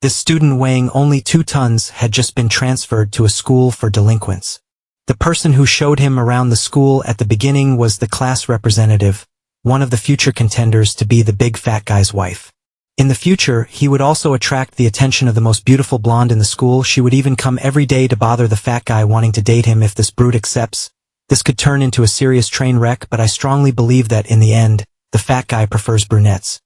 This student weighing only 2 tons had just been transferred to a school for delinquents. The person who showed him around the school at the beginning was the class representative, one of the future contenders to be the big fat guy's wife. In the future, he would also attract the attention of the most beautiful blonde in the school. She would even come every day to bother the fat guy wanting to date him. If this brute accepts, this could turn into a serious train wreck, but I strongly believe that in the end, the fat guy prefers brunettes.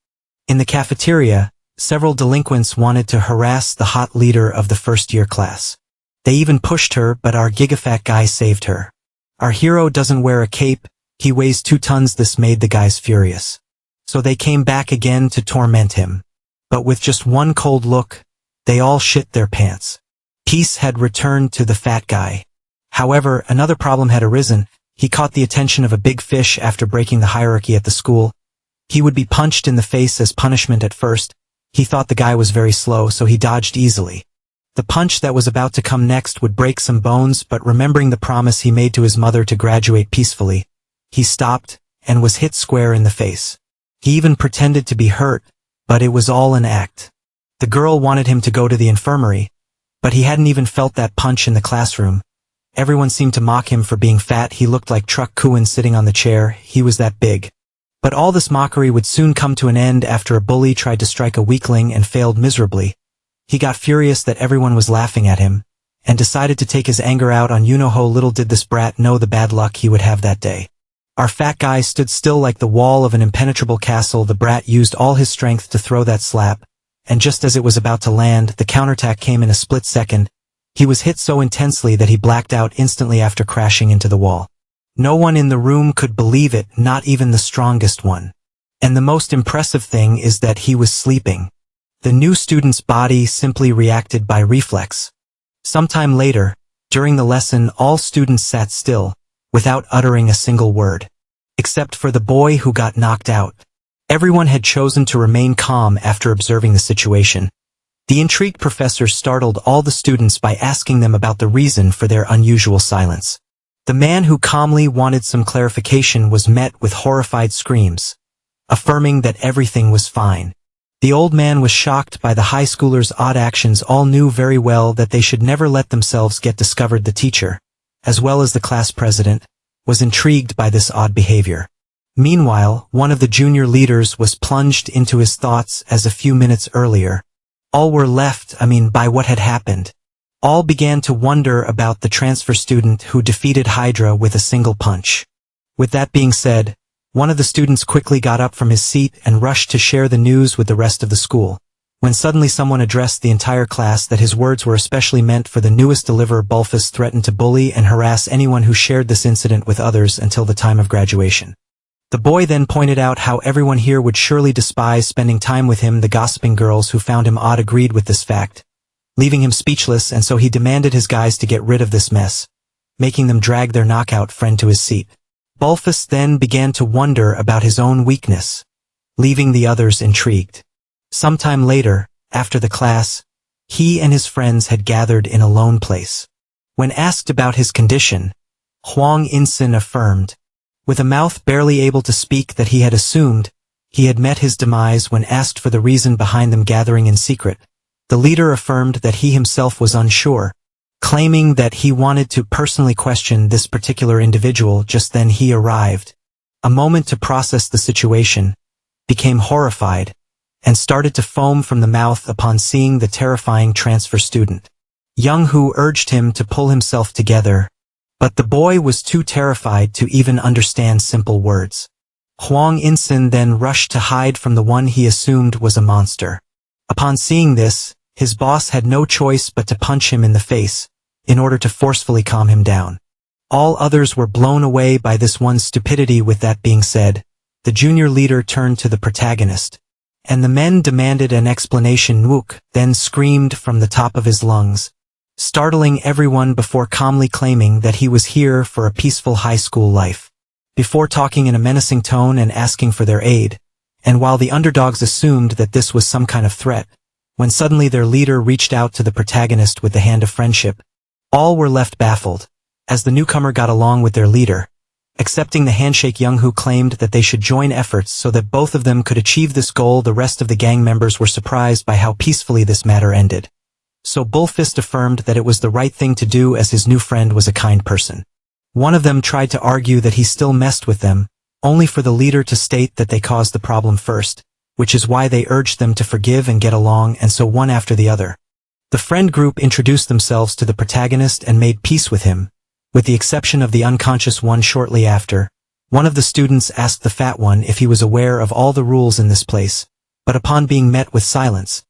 In the cafeteria, several delinquents wanted to harass the hot leader of the first-year class. They even pushed her, but our gigafat guy saved her. Our hero doesn't wear a cape, he weighs 2 tons. This made the guys furious. So they came back again to torment him. But with just one cold look, they all shit their pants. Peace had returned to the fat guy. However, another problem had arisen. He caught the attention of a big fish after breaking the hierarchy at the school. He would be punched in the face as punishment at first. He thought the guy was very slow, so he dodged easily. The punch that was about to come next would break some bones, but remembering the promise he made to his mother to graduate peacefully, he stopped and was hit square in the face. He even pretended to be hurt, but it was all an act. The girl wanted him to go to the infirmary, but he hadn't even felt that punch in the classroom. Everyone seemed to mock him for being fat. He looked like Truck Kuan sitting on the chair. He was that big. But all this mockery would soon come to an end after a bully tried to strike a weakling and failed miserably. He got furious that everyone was laughing at him, and decided to take his anger out on you-know-who. Little did this brat know the bad luck he would have that day. Our fat guy stood still like the wall of an impenetrable castle. The brat used all his strength to throw that slap, and just as it was about to land, the counterattack came in a split second. He was hit so intensely that he blacked out instantly after crashing into the wall. No one in the room could believe it, not even the strongest one. And the most impressive thing is that he was sleeping. The new student's body simply reacted by reflex. Sometime later, during the lesson, all students sat still, without uttering a single word. Except for the boy who got knocked out. Everyone had chosen to remain calm after observing the situation. The intrigued professor startled all the students by asking them about the reason for their unusual silence. The man who calmly wanted some clarification was met with horrified screams, affirming that everything was fine. The old man was shocked by the high schoolers' odd actions. All knew very well that they should never let themselves get discovered. The teacher, as well as the class president, was intrigued by this odd behavior. Meanwhile, one of the junior leaders was plunged into his thoughts as a few minutes earlier. All were left, by what had happened. All began to wonder about the transfer student who defeated Hydra with a single punch. With that being said, one of the students quickly got up from his seat and rushed to share the news with the rest of the school, when suddenly someone addressed the entire class that his words were especially meant for the newest deliverer. Bulfus threatened to bully and harass anyone who shared this incident with others until the time of graduation. The boy then pointed out how everyone here would surely despise spending time with him. The gossiping girls who found him odd agreed with this fact, leaving him speechless, and so he demanded his guys to get rid of this mess, making them drag their knockout friend to his seat. Bulfus then began to wonder about his own weakness, leaving the others intrigued. Sometime later, after the class, he and his friends had gathered in a lone place. When asked about his condition, Hwang In-sin affirmed, with a mouth barely able to speak, that he had assumed he had met his demise. When asked for the reason behind them gathering in secret, the leader affirmed that he himself was unsure, claiming that he wanted to personally question this particular individual. Just then he arrived, a moment to process the situation, became horrified, and started to foam from the mouth upon seeing the terrifying transfer student. Young-hoo urged him to pull himself together, but the boy was too terrified to even understand simple words. Hwang In-sin then rushed to hide from the one he assumed was a monster. Upon seeing this, his boss had no choice but to punch him in the face, in order to forcefully calm him down. All others were blown away by this one's stupidity. With that being said, the junior leader turned to the protagonist, and the men demanded an explanation. Nowook then screamed from the top of his lungs, startling everyone before calmly claiming that he was here for a peaceful high school life. Before talking in a menacing tone and asking for their aid, and while the underdogs assumed that this was some kind of threat, when suddenly their leader reached out to the protagonist with the hand of friendship, all were left baffled. As the newcomer got along with their leader, Accepting the handshake, Young-hoo claimed that they should join efforts so that both of them could achieve this goal. The rest of the gang members were surprised by how peacefully this matter ended. So Bullfist affirmed that it was the right thing to do as his new friend was a kind person. One of them tried to argue that he still messed with them, only for the leader to state that they caused the problem first, which is why they urged them to forgive and get along, and so one after the other. The friend group introduced themselves to the protagonist and made peace with him, with the exception of the unconscious one. Shortly after, one of the students asked the fat one if he was aware of all the rules in this place, but upon being met with silence,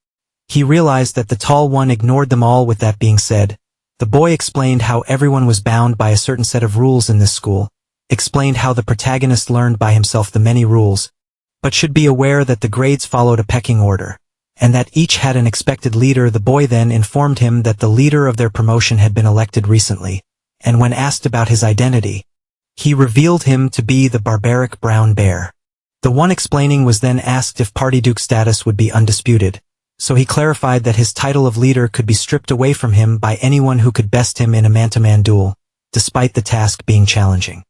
he realized that the tall one ignored them all. With that being said, the boy explained how everyone was bound by a certain set of rules in this school, explained how the protagonist learned by himself the many rules, but should be aware that the grades followed a pecking order, and that each had an expected leader. The boy then informed him that the leader of their promotion had been elected recently, and when asked about his identity, he revealed him to be the barbaric brown bear. The one explaining was then asked if Party Duke status would be undisputed, so he clarified that his title of leader could be stripped away from him by anyone who could best him in a man-to-man duel, despite the task being challenging.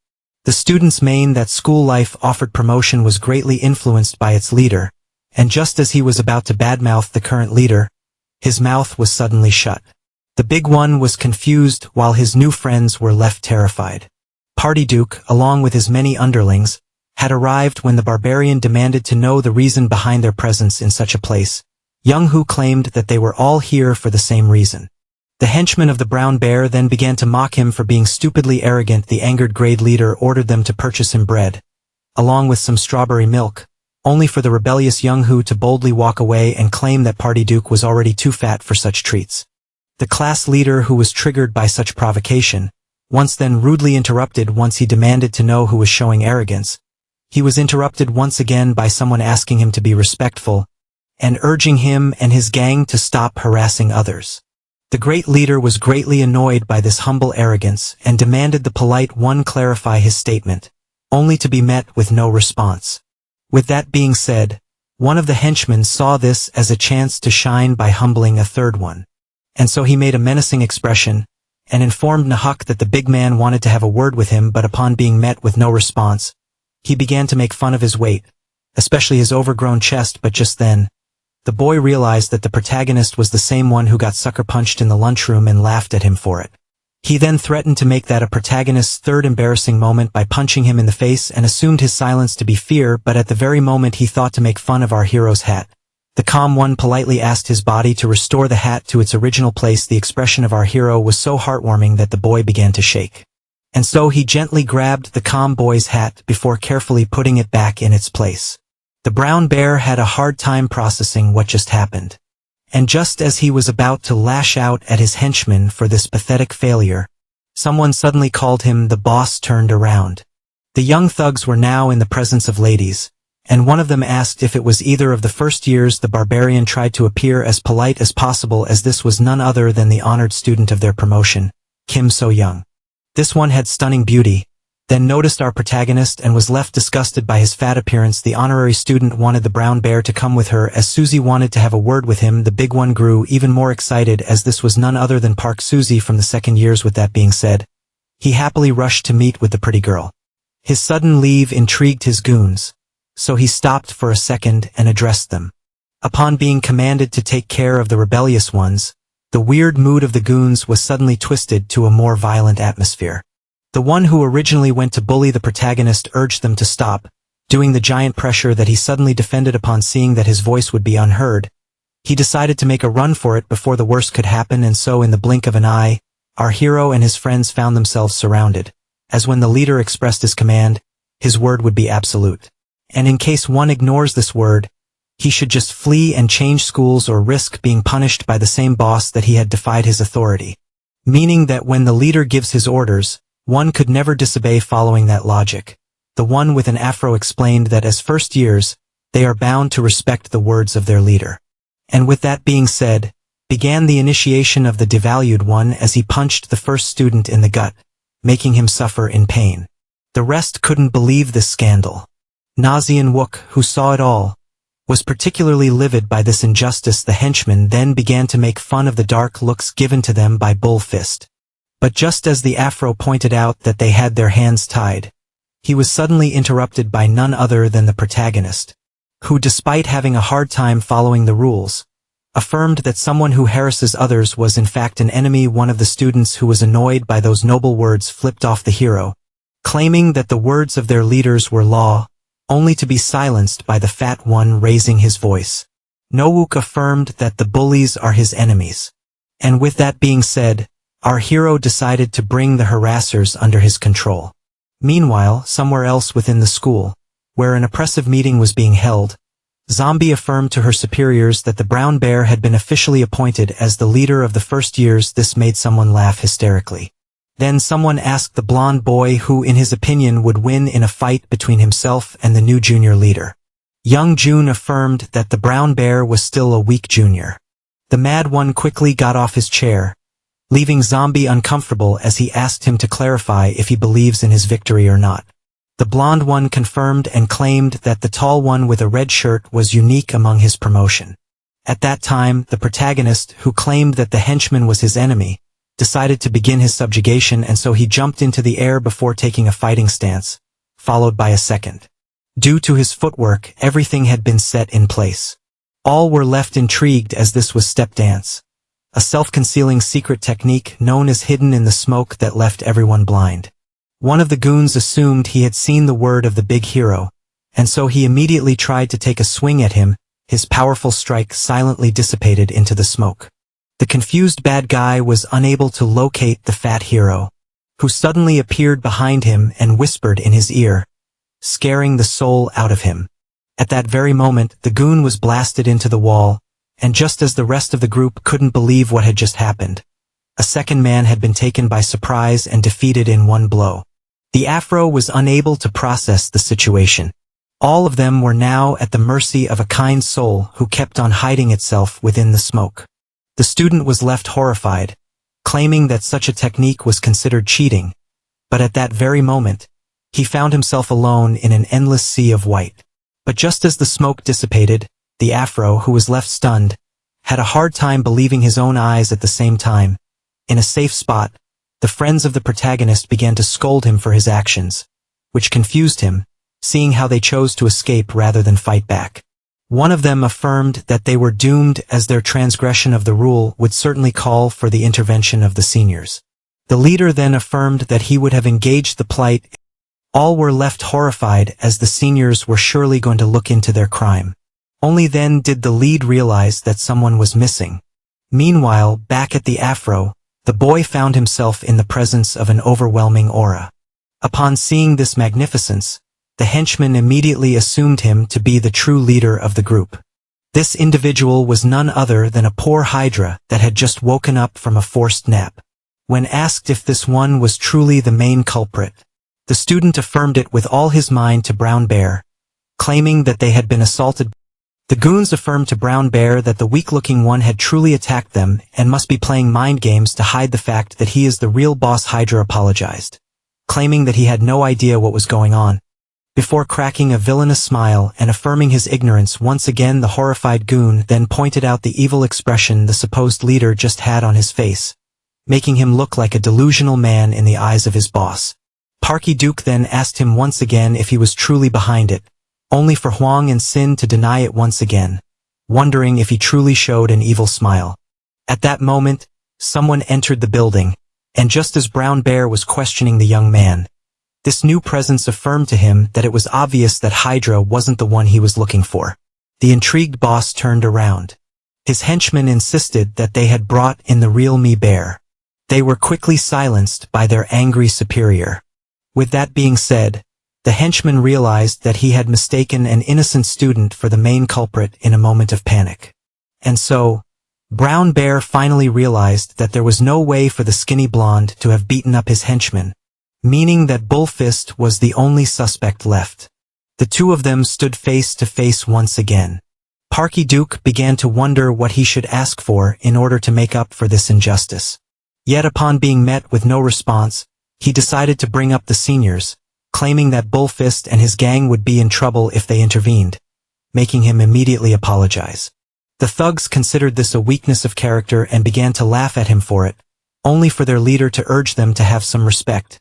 The student's main that school life offered promotion was greatly influenced by its leader, and just as he was about to badmouth the current leader, his mouth was suddenly shut. The big one was confused while his new friends were left terrified. Party Duke, along with his many underlings, had arrived when the barbarian demanded to know the reason behind their presence in such a place. Young-hoo claimed that they were all here for the same reason. The henchman of the brown bear then began to mock him for being stupidly arrogant. The angered grade leader ordered them to purchase him bread, along with some strawberry milk, only for the rebellious Young-hoo to boldly walk away and claim that Party Duke was already too fat for such treats. The class leader, who was triggered by such provocation, once then rudely interrupted once he demanded to know who was showing arrogance. He was interrupted once again by someone asking him to be respectful, and urging him and his gang to stop harassing others. The great leader was greatly annoyed by this humble arrogance and demanded the polite one clarify his statement, only to be met with no response. With that being said, one of the henchmen saw this as a chance to shine by humbling a third one, and so he made a menacing expression and informed Nowook that the big man wanted to have a word with him, but upon being met with no response, he began to make fun of his weight, especially his overgrown chest. But just then, the boy realized that the protagonist was the same one who got sucker punched in the lunchroom and laughed at him for it. He then threatened to make that a protagonist's third embarrassing moment by punching him in the face and assumed his silence to be fear. But at the very moment he thought to make fun of our hero's hat, the calm one politely asked his body to restore the hat to its original place. The expression of our hero was so heartwarming that the boy began to shake. And so he gently grabbed the calm boy's hat before carefully putting it back in its place. The brown bear had a hard time processing what just happened. And just as he was about to lash out at his henchmen for this pathetic failure, someone suddenly called him. The boss turned around. The young thugs were now in the presence of ladies, and one of them asked if it was either of the first years. The barbarian tried to appear as polite as possible, as this was none other than the honored student of their promotion, Kim So-young. This one had stunning beauty, then noticed our protagonist and was left disgusted by his fat appearance. The honorary student wanted the brown bear to come with her, as Suzy wanted to have a word with him. The big one grew even more excited, as this was none other than Park Suzy from the second years. With that being said, he happily rushed to meet with the pretty girl. His sudden leave intrigued his goons, so he stopped for a second and addressed them. Upon being commanded to take care of the rebellious ones, the weird mood of the goons was suddenly twisted to a more violent atmosphere. The one who originally went to bully the protagonist urged them to stop, doing the giant pressure that he suddenly defended. Upon seeing that his voice would be unheard, he decided to make a run for it before the worst could happen, and so in the blink of an eye, our hero and his friends found themselves surrounded, as when the leader expressed his command, his word would be absolute. And in case one ignores this word, he should just flee and change schools or risk being punished by the same boss that he had defied his authority. Meaning that when the leader gives his orders, one could never disobey. Following that logic, the one with an afro explained that as first years, they are bound to respect the words of their leader. And with that being said, began the initiation of the devalued one as he punched the first student in the gut, making him suffer in pain. The rest couldn't believe this scandal. Naseonwook, who saw it all, was particularly livid by this injustice. The henchmen then began to make fun of the dark looks given to them by Bullfist. But just as the afro pointed out that they had their hands tied, he was suddenly interrupted by none other than the protagonist, who, despite having a hard time following the rules, affirmed that someone who harasses others was in fact an enemy. One of the students who was annoyed by those noble words flipped off the hero, claiming that the words of their leaders were law, only to be silenced by the fat one raising his voice. Nowook affirmed that the bullies are his enemies. And with that being said, our hero decided to bring the harassers under his control. Meanwhile, somewhere else within the school, where an oppressive meeting was being held, Zombie affirmed to her superiors that the brown bear had been officially appointed as the leader of the first years. This made someone laugh hysterically. Then someone asked the blonde boy who in his opinion would win in a fight between himself and the new junior leader. Young June affirmed that the brown bear was still a weak junior. The mad one quickly got off his chair, leaving Zombie uncomfortable as he asked him to clarify if he believes in his victory or not. The blonde one confirmed and claimed that the tall one with a red shirt was unique among his promotion. At that time, the protagonist, who claimed that the henchman was his enemy, decided to begin his subjugation, and so he jumped into the air before taking a fighting stance, followed by a second. Due to his footwork, everything had been set in place. All were left intrigued as this was step dance, a self-concealing secret technique known as hidden in the smoke that left everyone blind. One of the goons assumed he had seen the word of the big hero, and so he immediately tried to take a swing at him. His powerful strike silently dissipated into the smoke. The confused bad guy was unable to locate the fat hero, who suddenly appeared behind him and whispered in his ear, scaring the soul out of him. At that very moment, the goon was blasted into the wall, and just as the rest of the group couldn't believe what had just happened, a second man had been taken by surprise and defeated in one blow. The Afro was unable to process the situation. All of them were now at the mercy of a kind soul who kept on hiding itself within the smoke. The student was left horrified, claiming that such a technique was considered cheating, but at that very moment, he found himself alone in an endless sea of white. But just as the smoke dissipated, the Afro, who was left stunned, had a hard time believing his own eyes at the same time. In a safe spot, the friends of the protagonist began to scold him for his actions, which confused him, seeing how they chose to escape rather than fight back. One of them affirmed that they were doomed as their transgression of the rule would certainly call for the intervention of the seniors. The leader then affirmed that he would have engaged the plight. All were left horrified as the seniors were surely going to look into their crime. Only then did the lead realize that someone was missing. Meanwhile, back at the Afro, the boy found himself in the presence of an overwhelming aura. Upon seeing this magnificence, the henchman immediately assumed him to be the true leader of the group. This individual was none other than a poor hydra that had just woken up from a forced nap. When asked if this one was truly the main culprit, the student affirmed it with all his mind to Brown Bear, claiming that they had been assaulted. The goons affirmed to Brown Bear that the weak-looking one had truly attacked them and must be playing mind games to hide the fact that he is the real boss. Hydra apologized, claiming that he had no idea what was going on. Before cracking a villainous smile and affirming his ignorance once again, the horrified goon then pointed out the evil expression the supposed leader just had on his face, making him look like a delusional man in the eyes of his boss. Parky Duke then asked him once again if he was truly behind it, only for Huang and Sin to deny it once again, wondering if he truly showed an evil smile. At that moment, someone entered the building, and just as Brown Bear was questioning the young man, this new presence affirmed to him that it was obvious that Hydra wasn't the one he was looking for. The intrigued boss turned around. His henchmen insisted that they had brought in the real me bear. They were quickly silenced by their angry superior. With that being said, the henchman realized that he had mistaken an innocent student for the main culprit in a moment of panic. And so, Brown Bear finally realized that there was no way for the skinny blonde to have beaten up his henchman, meaning that Bullfist was the only suspect left. The two of them stood face to face once again. Parky Duke began to wonder what he should ask for in order to make up for this injustice. Yet upon being met with no response, he decided to bring up the seniors, claiming that Bullfist and his gang would be in trouble if they intervened, making him immediately apologize. The thugs considered this a weakness of character and began to laugh at him for it, only for their leader to urge them to have some respect,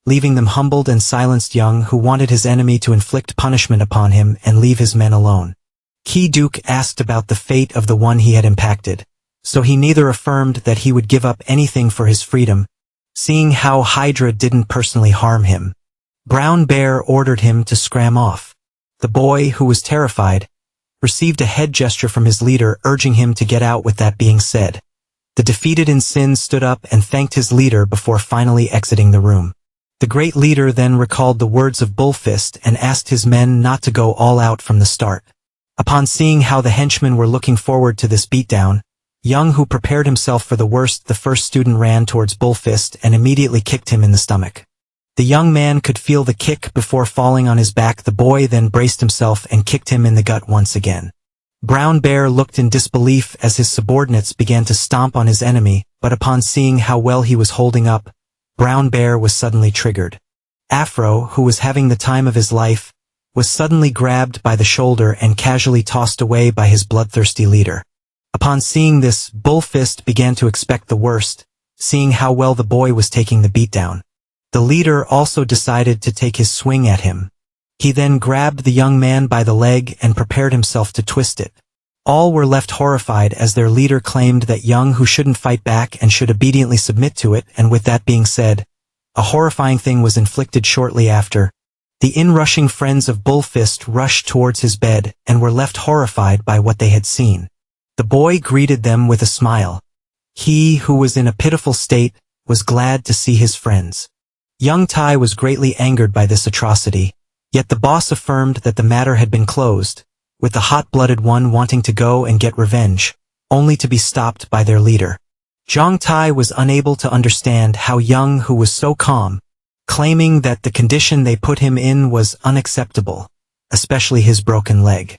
leaving them humbled and silenced. Young, who wanted his enemy to inflict punishment upon him and leave his men alone. Ki-Duke asked about the fate of the one he had impacted, so he neither affirmed that he would give up anything for his freedom, seeing how Hydra didn't personally harm him. Brown Bear ordered him to scram off. The boy, who was terrified, received a head gesture from his leader urging him to get out. With that being said, the defeated Sin stood up and thanked his leader before finally exiting the room. The great leader then recalled the words of Bullfist and asked his men not to go all out from the start. Upon seeing how the henchmen were looking forward to this beatdown, Young, who prepared himself for the worst, the first student ran towards Bullfist and immediately kicked him in the stomach. The young man could feel the kick before falling on his back. The boy then braced himself and kicked him in the gut once again. Brown Bear looked in disbelief as his subordinates began to stomp on his enemy, but upon seeing how well he was holding up, Brown Bear was suddenly triggered. Afro, who was having the time of his life, was suddenly grabbed by the shoulder and casually tossed away by his bloodthirsty leader. Upon seeing this, Bullfist began to expect the worst, seeing how well the boy was taking the beatdown. The leader also decided to take his swing at him. He then grabbed the young man by the leg and prepared himself to twist it. All were left horrified as their leader claimed that Young, who shouldn't fight back and should obediently submit to it, and with that being said, a horrifying thing was inflicted shortly after. The in-rushing friends of Bullfist rushed towards his bed and were left horrified by what they had seen. The boy greeted them with a smile. He, who was in a pitiful state, was glad to see his friends. Young Tai was greatly angered by this atrocity, yet the boss affirmed that the matter had been closed, with the hot-blooded one wanting to go and get revenge, only to be stopped by their leader. Zhang Tai was unable to understand how Young, who was so calm, claiming that the condition they put him in was unacceptable, especially his broken leg.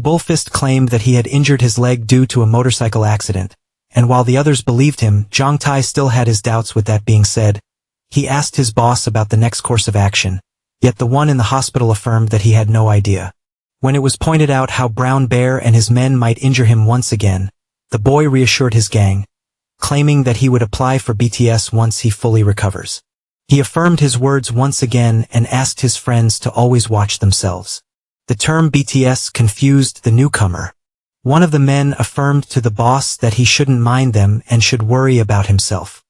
Bullfist claimed that he had injured his leg due to a motorcycle accident, and while the others believed him, Zhang Tai still had his doubts. With that being said, he asked his boss about the next course of action, yet the one in the hospital affirmed that he had no idea. When it was pointed out how Brown Bear and his men might injure him once again, the boy reassured his gang, claiming that he would apply for BTS once he fully recovers. He affirmed his words once again and asked his friends to always watch themselves. The term BTS confused the newcomer. One of the men affirmed to the boss that he shouldn't mind them and should worry about himself.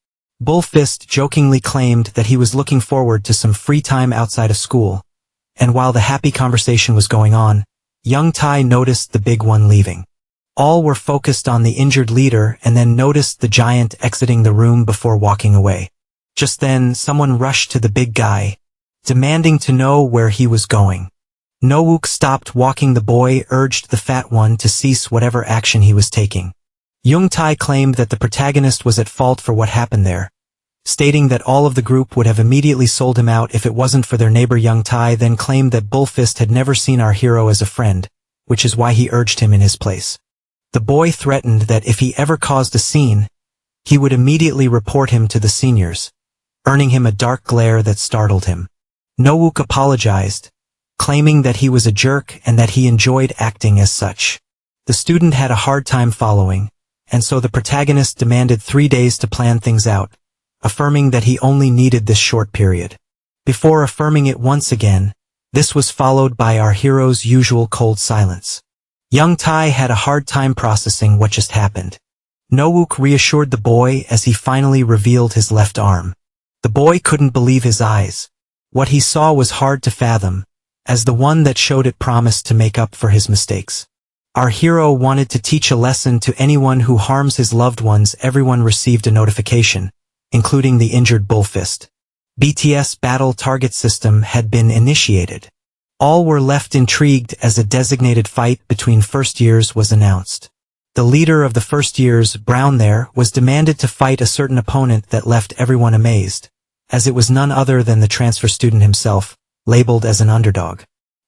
Bullfist jokingly claimed that he was looking forward to some free time outside of school, and while the happy conversation was going on, Young Tai noticed the big one leaving. All were focused on the injured leader and then noticed the giant exiting the room before walking away. Just then, someone rushed to the big guy, demanding to know where he was going. Nowook stopped walking. The boy urged the fat one to cease whatever action he was taking. Young Tai claimed that the protagonist was at fault for what happened there, stating that all of the group would have immediately sold him out if it wasn't for their neighbor. Young Tai then claimed that Bullfist had never seen our hero as a friend, which is why he urged him in his place. The boy threatened that if he ever caused a scene, he would immediately report him to the seniors, earning him a dark glare that startled him. Nowook apologized, claiming that he was a jerk and that he enjoyed acting as such. The student had a hard time following, and so the protagonist demanded 3 days to plan things out, affirming that he only needed this short period. Before affirming it once again, this was followed by our hero's usual cold silence. Young Tai had a hard time processing what just happened. Nowook reassured the boy as he finally revealed his left arm. The boy couldn't believe his eyes. What he saw was hard to fathom, as the one that showed it promised to make up for his mistakes. Our hero wanted to teach a lesson to anyone who harms his loved ones. Everyone received a notification, including the injured Bullfist. BTS battle target system had been initiated. All were left intrigued as a designated fight between first years was announced. The leader of the first years, Brown there, was demanded to fight a certain opponent that left everyone amazed, as it was none other than the transfer student himself, labeled as an underdog.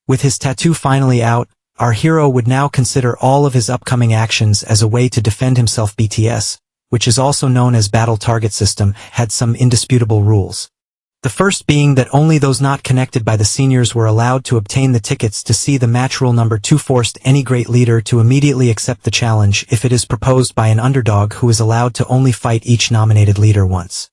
With his tattoo finally out, our hero would now consider all of his upcoming actions as a way to defend himself. BTS, which is also known as Battle Target System, had some indisputable rules. The first being that only those not connected by the seniors were allowed to obtain the tickets to see the match. Rule number 2 forced any great leader to immediately accept the challenge if it is proposed by an underdog, who is allowed to only fight each nominated leader once.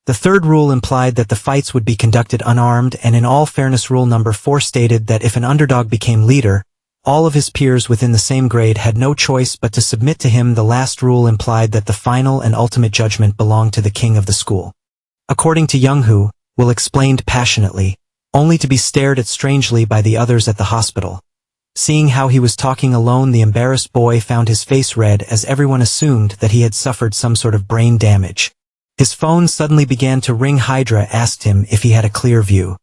The third rule implied that the fights would be conducted unarmed, and in all fairness rule number 4 stated that if an underdog became leader, all of his peers within the same grade had no choice but to submit to him. The last rule implied that the final and ultimate judgment belonged to the king of the school. According to Young-hoo, Will explained passionately, only to be stared at strangely by the others at the hospital. Seeing how he was talking alone, the embarrassed boy found his face red as everyone assumed that he had suffered some sort of brain damage. His phone suddenly began to ring. Hydra asked him if he had a clear view.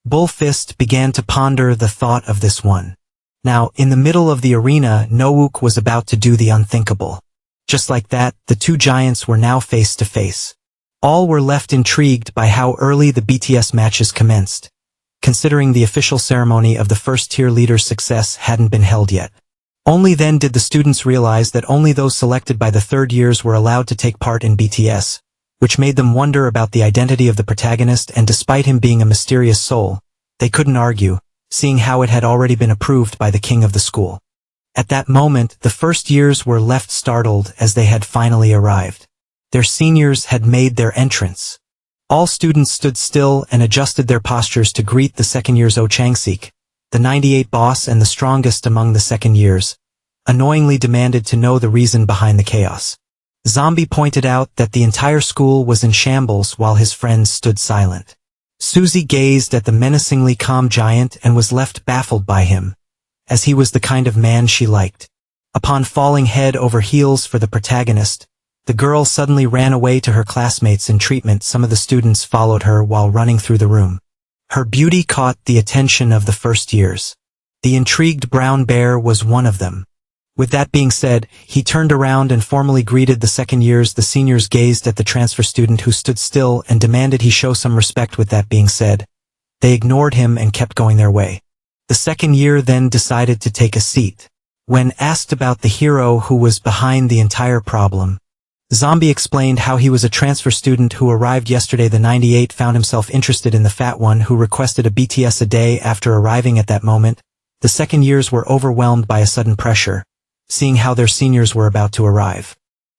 Bullfist began to ponder the thought of this one. Now, in the middle of the arena, Nowook was about to do the unthinkable. Just like that, the two giants were now face to face. All were left intrigued by how early the BTS matches commenced, considering the official ceremony of the first-tier leader's success hadn't been held yet. Only then did the students realize that only those selected by the third years were allowed to take part in BTS, which made them wonder about the identity of the protagonist, and despite him being a mysterious soul, they couldn't argue, seeing how it had already been approved by the king of the school. At that moment, the first years were left startled as they had finally arrived. Their seniors had made their entrance. All students stood still and adjusted their postures to greet the second year's Oh Chang-sik, the 98 boss and the strongest among the second years, annoyingly demanded to know the reason behind the chaos. Zombie pointed out that the entire school was in shambles while his friends stood silent. Suzy gazed at the menacingly calm giant and was left baffled by him, as he was the kind of man she liked. Upon falling head over heels for the protagonist, the girl suddenly ran away to her classmates in treatment. Some of the students followed her while running through the room. Her beauty caught the attention of the first years. The intrigued brown bear was one of them. With that being said, he turned around and formally greeted the second years. The seniors gazed at the transfer student who stood still and demanded he show some respect. With that being said, they ignored him and kept going their way. The second year then decided to take a seat. When asked about the hero who was behind the entire problem, Zombie explained how he was a transfer student who arrived yesterday. The 98 found himself interested in the fat one who requested a BTS a day. After arriving at that moment, the second years were overwhelmed by a sudden pressure, seeing how their seniors were about to arrive.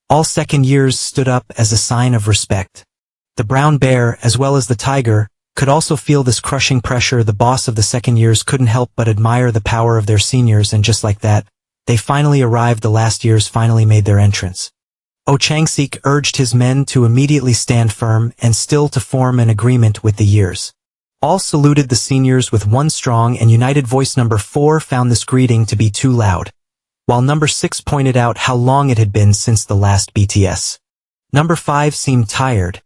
All second years stood up as a sign of respect. The brown bear, as well as the tiger, could also feel this crushing pressure. The boss of the second years couldn't help but admire the power of their seniors, and just like that, they finally arrived. The last years finally made their entrance. Oh Chang-sik urged his men to immediately stand firm and still to form an agreement with the years. All saluted the seniors with one strong and united voice. Number 4 found this greeting to be too loud, while number 6 pointed out how long it had been since the last BTS. Number 5 seemed tired,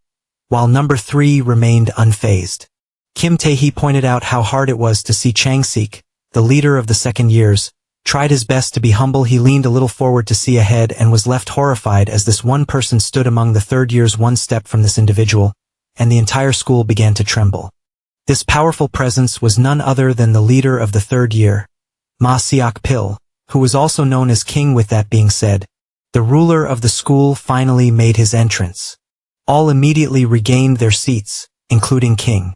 while number 3 remained unfazed. Kim Tae-hee pointed out how hard it was to see Chang-sik, the leader of the second years, tried his best to be humble. He leaned a little forward to see ahead and was left horrified as this one person stood among the third years, one step from this individual, and the entire school began to tremble. This powerful presence was none other than the leader of the third year, Ma Seok-pil, who was also known as King. With that being said, the ruler of the school finally made his entrance. All immediately regained their seats, including King.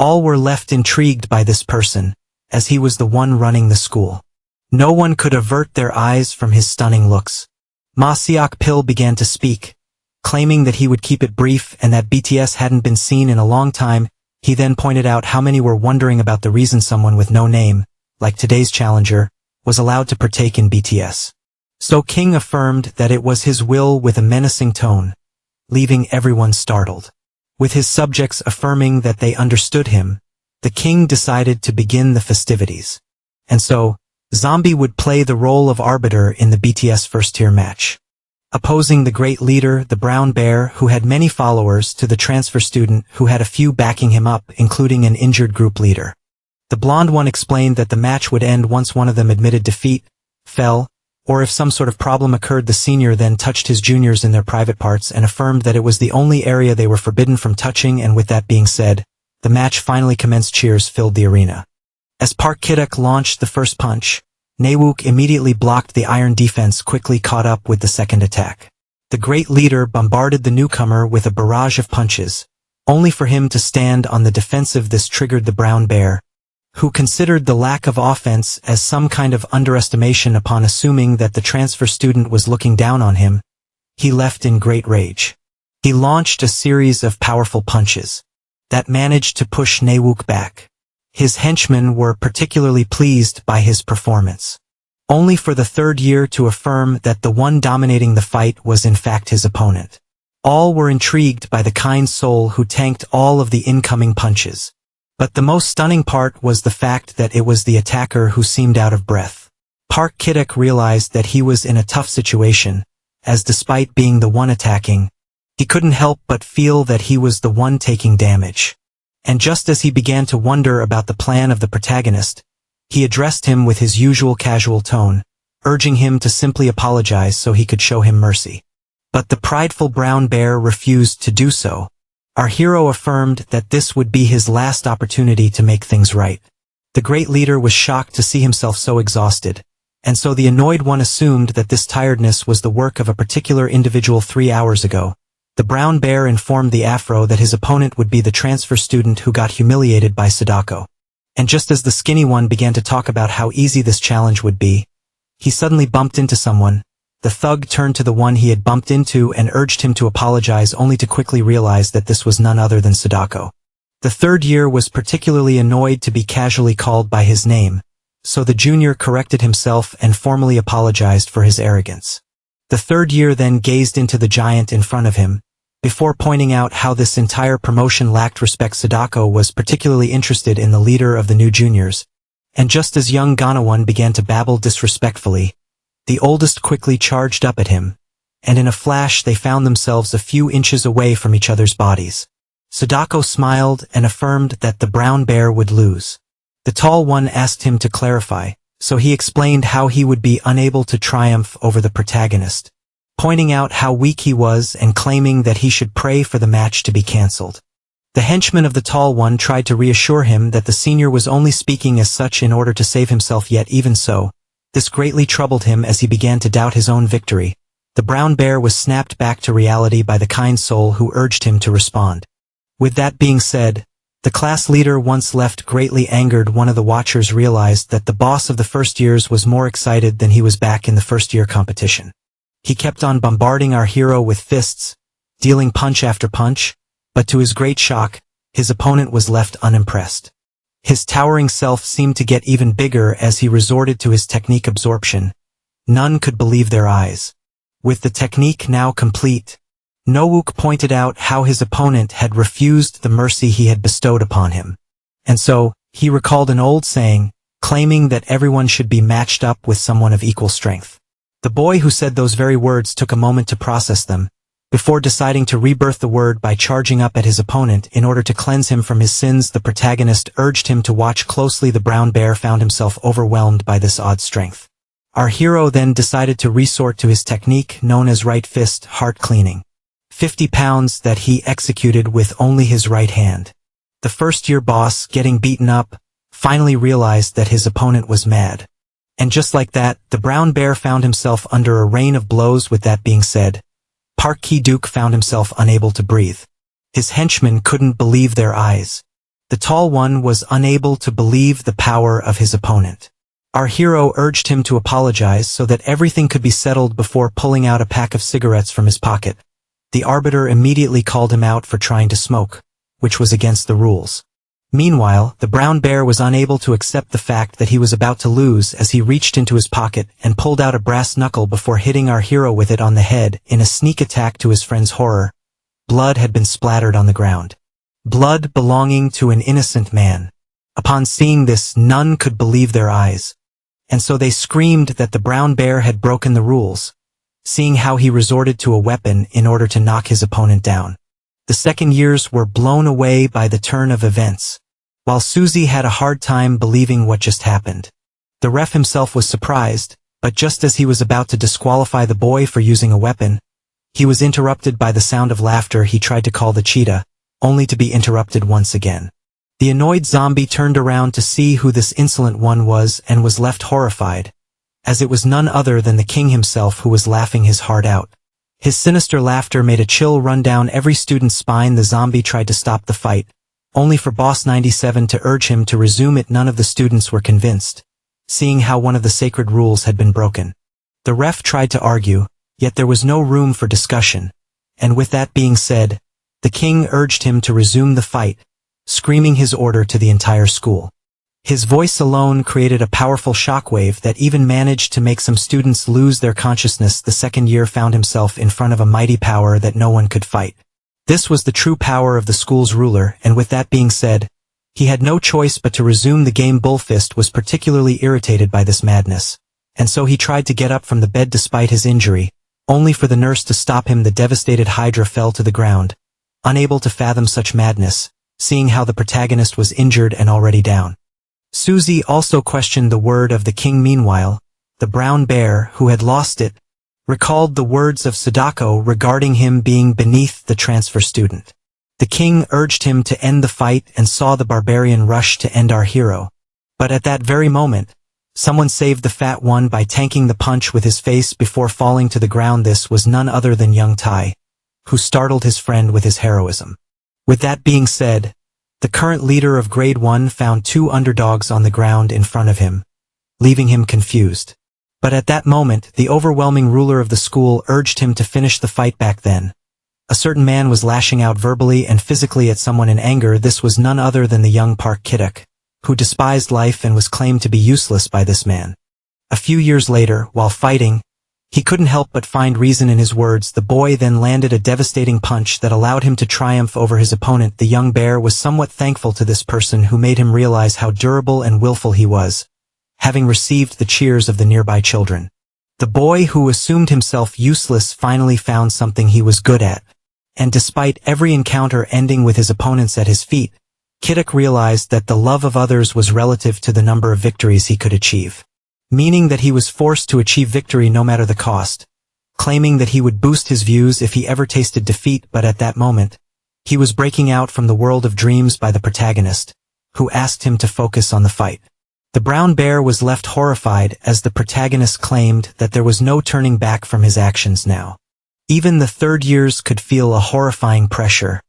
All were left intrigued by this person, as he was the one running the school. No one could avert their eyes from his stunning looks. Ma Seok-pil began to speak, claiming that he would keep it brief and that BTS hadn't been seen in a long time. He then pointed out how many were wondering about the reason someone with no name, like today's challenger, was allowed to partake in BTS. So King affirmed that it was his will with a menacing tone, leaving everyone startled. With his subjects affirming that they understood him, the king decided to begin the festivities. And so, Zombie would play the role of arbiter in the BTS first-tier match, opposing the great leader, the brown bear, who had many followers, to the transfer student who had a few backing him up, including an injured group leader. The blonde one explained that the match would end once one of them admitted defeat, fell, or if some sort of problem occurred. The senior then touched his juniors in their private parts and affirmed that it was the only area they were forbidden from touching. And with that being said, the match finally commenced. Cheers filled the arena. As Park Ki-duk launched the first punch, Nawook immediately blocked the iron defense, quickly caught up with the second attack. The great leader bombarded the newcomer with a barrage of punches, only for him to stand on the defensive. This triggered the brown bear, who considered the lack of offense as some kind of underestimation. Upon assuming that the transfer student was looking down on him, he left in great rage. He launched a series of powerful punches that managed to push Naseonwook back. His henchmen were particularly pleased by his performance, only for the third year to affirm that the one dominating the fight was in fact his opponent. All were intrigued by the kind soul who tanked all of the incoming punches. But the most stunning part was the fact that it was the attacker who seemed out of breath. Park Ki-duk realized that he was in a tough situation, as despite being the one attacking, he couldn't help but feel that he was the one taking damage. And just as he began to wonder about the plan of the protagonist, he addressed him with his usual casual tone, urging him to simply apologize so he could show him mercy. But the prideful brown bear refused to do so. Our hero affirmed that this would be his last opportunity to make things right. The great leader was shocked to see himself so exhausted, and so the annoyed one assumed that this tiredness was the work of a particular individual 3 hours ago. The brown bear informed the afro that his opponent would be the transfer student who got humiliated by Sadako. And just as the skinny one began to talk about how easy this challenge would be, he suddenly bumped into someone. The thug turned to the one he had bumped into and urged him to apologize, only to quickly realize that this was none other than Sadako. The third year was particularly annoyed to be casually called by his name, so the junior corrected himself and formally apologized for his arrogance. The third year then gazed into the giant in front of him, before pointing out how this entire promotion lacked respect. Sadako was particularly interested in the leader of the new juniors, and just as young Ganawan began to babble disrespectfully, the oldest quickly charged up at him, and in a flash they found themselves a few inches away from each other's bodies. Sadako smiled and affirmed that the brown bear would lose. The tall one asked him to clarify, so he explained how he would be unable to triumph over the protagonist, pointing out how weak he was and claiming that he should pray for the match to be cancelled. The henchman of the tall one tried to reassure him that the senior was only speaking as such in order to save himself, yet even so, this greatly troubled him as he began to doubt his own victory. The brown bear was snapped back to reality by the kind soul who urged him to respond. With that being said, the class leader, once left greatly angered, one of the watchers realized that the boss of the first years was more excited than he was back in the first year competition. He kept on bombarding our hero with fists, dealing punch after punch, but to his great shock, his opponent was left unimpressed. His towering self seemed to get even bigger as he resorted to his technique absorption. None could believe their eyes. With the technique now complete, Nowook pointed out how his opponent had refused the mercy he had bestowed upon him. And so, he recalled an old saying, claiming that everyone should be matched up with someone of equal strength. The boy who said those very words took a moment to process them, before deciding to rebirth the word by charging up at his opponent in order to cleanse him from his sins. The protagonist urged him to watch closely. The brown bear found himself overwhelmed by this odd strength. Our hero then decided to resort to his technique known as right fist heart cleaning. 50 pounds that he executed with only his right hand. The first-year boss, getting beaten up, finally realized that his opponent was mad. And just like that, the brown bear found himself under a rain of blows. With that being said, Park Ki-duk found himself unable to breathe. His henchmen couldn't believe their eyes. The tall one was unable to believe the power of his opponent. Our hero urged him to apologize so that everything could be settled before pulling out a pack of cigarettes from his pocket. The arbiter immediately called him out for trying to smoke, which was against the rules. Meanwhile, the brown bear was unable to accept the fact that he was about to lose as he reached into his pocket and pulled out a brass knuckle before hitting our hero with it on the head in a sneak attack. To his friend's horror, blood had been splattered on the ground. Blood belonging to an innocent man. Upon seeing this, none could believe their eyes. And so they screamed that the brown bear had broken the rules, seeing how he resorted to a weapon in order to knock his opponent down. The second years were blown away by the turn of events, while Suzy had a hard time believing what just happened. The ref himself was surprised, but just as he was about to disqualify the boy for using a weapon, he was interrupted by the sound of laughter. He tried to call the cheetah, only to be interrupted once again. The annoyed zombie turned around to see who this insolent one was and was left horrified, as it was none other than the king himself who was laughing his heart out. His sinister laughter made a chill run down every student's spine. The zombie tried to stop the fight, only for Boss 97 to urge him to resume it. None of the students were convinced, seeing how one of the sacred rules had been broken. The ref tried to argue, yet there was no room for discussion, and with that being said, the king urged him to resume the fight, screaming his order to the entire school. His voice alone created a powerful shockwave that even managed to make some students lose their consciousness. The second year found himself in front of a mighty power that no one could fight. This was the true power of the school's ruler, and with that being said, he had no choice but to resume the game. Bullfist was particularly irritated by this madness, and so he tried to get up from the bed despite his injury, only for the nurse to stop him. The devastated Hydra fell to the ground, unable to fathom such madness, seeing how the protagonist was injured and already down. Suzy also questioned the word of the king. Meanwhile, the brown bear, who had lost it, recalled the words of Sadako regarding him being beneath the transfer student. The king urged him to end the fight and saw the barbarian rush to end our hero. But at that very moment, someone saved the fat one by tanking the punch with his face before falling to the ground. This was none other than young Tai, who startled his friend with his heroism. With that being said, the current leader of Grade 1 found two underdogs on the ground in front of him, leaving him confused. But at that moment, the overwhelming ruler of the school urged him to finish the fight. Back then, a certain man was lashing out verbally and physically at someone in anger. This was none other than the young Park Kiduk, who despised life and was claimed to be useless by this man. A few years later, while fighting, he couldn't help but find reason in his words. The boy then landed a devastating punch that allowed him to triumph over his opponent. The young bear was somewhat thankful to this person who made him realize how durable and willful he was, having received the cheers of the nearby children. The boy who assumed himself useless finally found something he was good at, and despite every encounter ending with his opponents at his feet, Kiduk realized that the love of others was relative to the number of victories he could achieve, meaning that he was forced to achieve victory no matter the cost, claiming that he would boost his views if he ever tasted defeat. But at that moment, he was breaking out from the world of dreams by the protagonist, who asked him to focus on the fight. The brown bear was left horrified as the protagonist claimed that there was no turning back from his actions now. Even the third years could feel a horrifying pressure,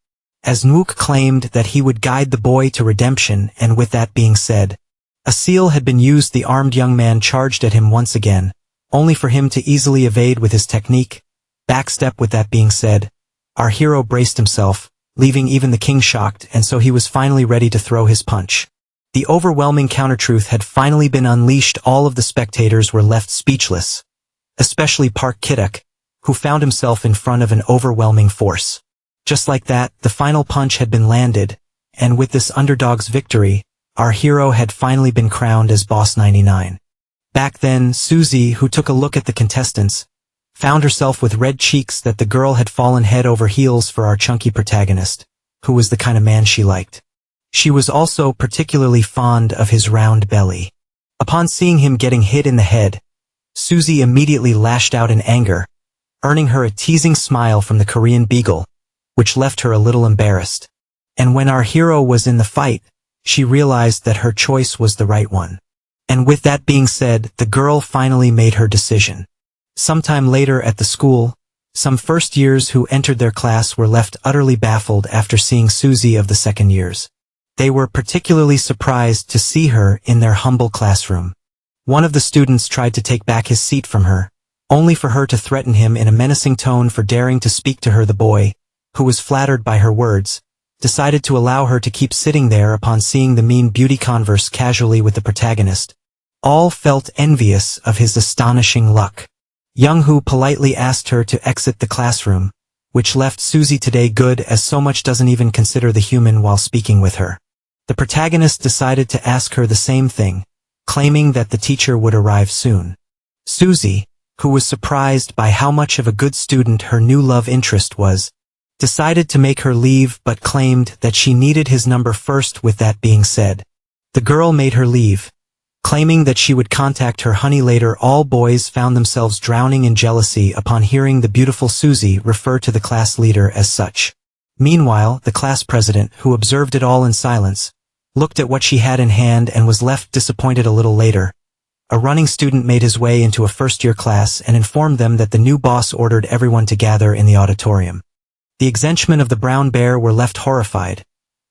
as Nowook claimed that he would guide the boy to redemption. And with that being said, a seal had been used. The armed young man charged at him once again, only for him to easily evade with his technique, backstep. With that being said, our hero braced himself, leaving even the king shocked, and so he was finally ready to throw his punch. The overwhelming countertruth had finally been unleashed. All of the spectators were left speechless, especially Park Kiduk, who found himself in front of an overwhelming force. Just like that, the final punch had been landed, and with this underdog's victory, our hero had finally been crowned as Boss 99. Back then, Suzy, who took a look at the contestants, found herself with red cheeks that the girl had fallen head over heels for our chunky protagonist, who was the kind of man she liked. She was also particularly fond of his round belly. Upon seeing him getting hit in the head, Suzy immediately lashed out in anger, earning her a teasing smile from the Korean beagle, which left her a little embarrassed. And when our hero was in the fight, she realized that her choice was the right one. And with that being said, the girl finally made her decision. Sometime later at the school, some first years who entered their class were left utterly baffled after seeing Suzy of the second years. They were particularly surprised to see her in their humble classroom. One of the students tried to take back his seat from her, only for her to threaten him in a menacing tone for daring to speak to her. The boy, who was flattered by her words, decided to allow her to keep sitting there. Upon seeing the mean beauty converse casually with the protagonist, all felt envious of his astonishing luck. Young-hoo politely asked her to exit the classroom, which left Suzy today good as so much doesn't even consider the human while speaking with her. The protagonist decided to ask her the same thing, claiming that the teacher would arrive soon. Suzy, who was surprised by how much of a good student her new love interest was, decided to make her leave but claimed that she needed his number first. With that being said, the girl made her leave, claiming that she would contact her honey later. All boys found themselves drowning in jealousy upon hearing the beautiful Suzy refer to the class leader as such. Meanwhile, the class president, who observed it all in silence, looked at what she had in hand and was left disappointed. A little later, a running student made his way into a first-year class and informed them that the new boss ordered everyone to gather in the auditorium. The exenchmen of the brown bear were left horrified,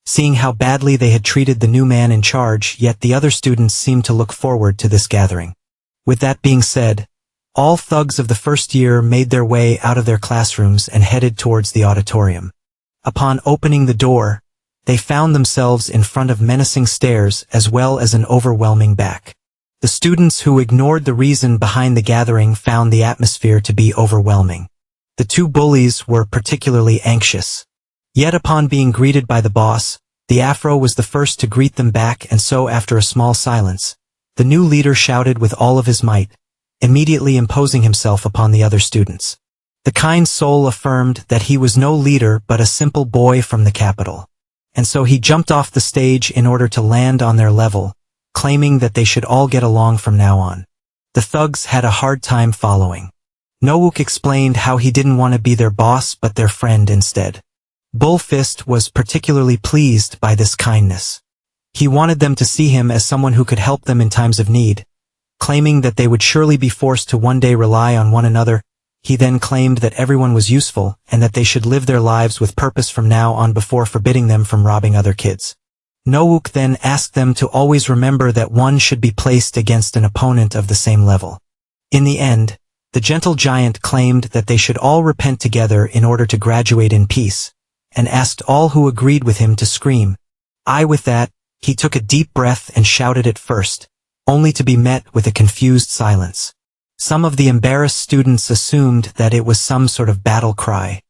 seeing how badly they had treated the new man in charge, yet the other students seemed to look forward to this gathering. With that being said, All thugs of the first year made their way out of their classrooms and headed towards the auditorium. Upon opening the door, they found themselves in front of menacing stares as well as an overwhelming back. The students who ignored the reason behind the gathering found the atmosphere to be overwhelming. The two bullies were particularly anxious. Yet upon being greeted by the boss, the Afro was the first to greet them back, and so after a small silence, the new leader shouted with all of his might, immediately imposing himself upon the other students. The kind soul affirmed that he was no leader but a simple boy from the capital. And so he jumped off the stage in order to land on their level, claiming that they should all get along from now on. The thugs had a hard time following. Nowook explained how he didn't want to be their boss but their friend instead. Bullfist was particularly pleased by this kindness. He wanted them to see him as someone who could help them in times of need. Claiming that they would surely be forced to one day rely on one another, he then claimed that everyone was useful and that they should live their lives with purpose from now on before forbidding them from robbing other kids. Nowook then asked them to always remember that one should be placed against an opponent of the same level. In the end, the gentle giant claimed that they should all repent together in order to graduate in peace, and asked all who agreed with him to scream. With that, he took a deep breath and shouted it first, only to be met with a confused silence. Some of the embarrassed students assumed that it was some sort of battle cry.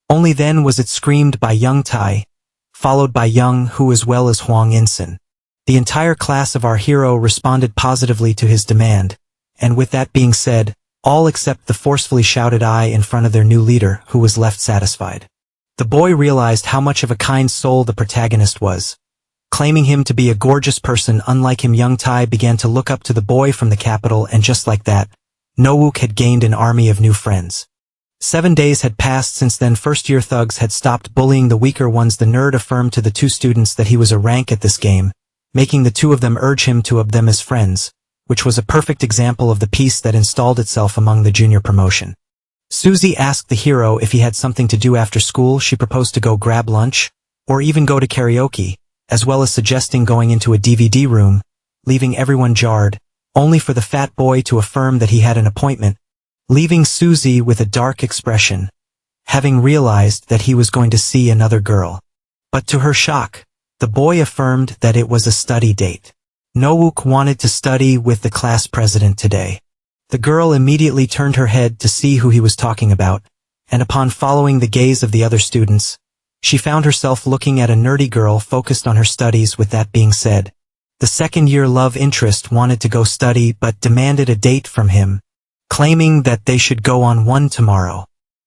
Only then was it screamed by Young Tai, followed by Young Hu as well as Huang Insen. The entire class of our hero responded positively to his demand, and with that being said, all except the forcefully shouted "I" in front of their new leader, who was left satisfied. The boy realized how much of a kind soul the protagonist was. Claiming him to be a gorgeous person unlike him, Young Tai began to look up to the boy from the capital, and just like that, Nowook had gained an army of new friends. 7 days had passed since then. First-year thugs had stopped bullying the weaker ones. The nerd affirmed to the two students that he was a rank at this game, making the two of them urge him to have them as friends, which was a perfect example of the peace that installed itself among the junior promotion. Susie asked the hero if he had something to do after school. She proposed to go grab lunch, or even go to karaoke, as well as suggesting going into a DVD room, leaving everyone jarred, only for the fat boy to affirm that he had an appointment, leaving Susie with a dark expression, having realized that he was going to see another girl. But to her shock, the boy affirmed that it was a study date. Nowook wanted to study with the class president today. The girl immediately turned her head to see who he was talking about, and upon following the gaze of the other students, she found herself looking at a nerdy girl focused on her studies. With that being said, the second-year love interest wanted to go study but demanded a date from him, claiming that they should go on one tomorrow.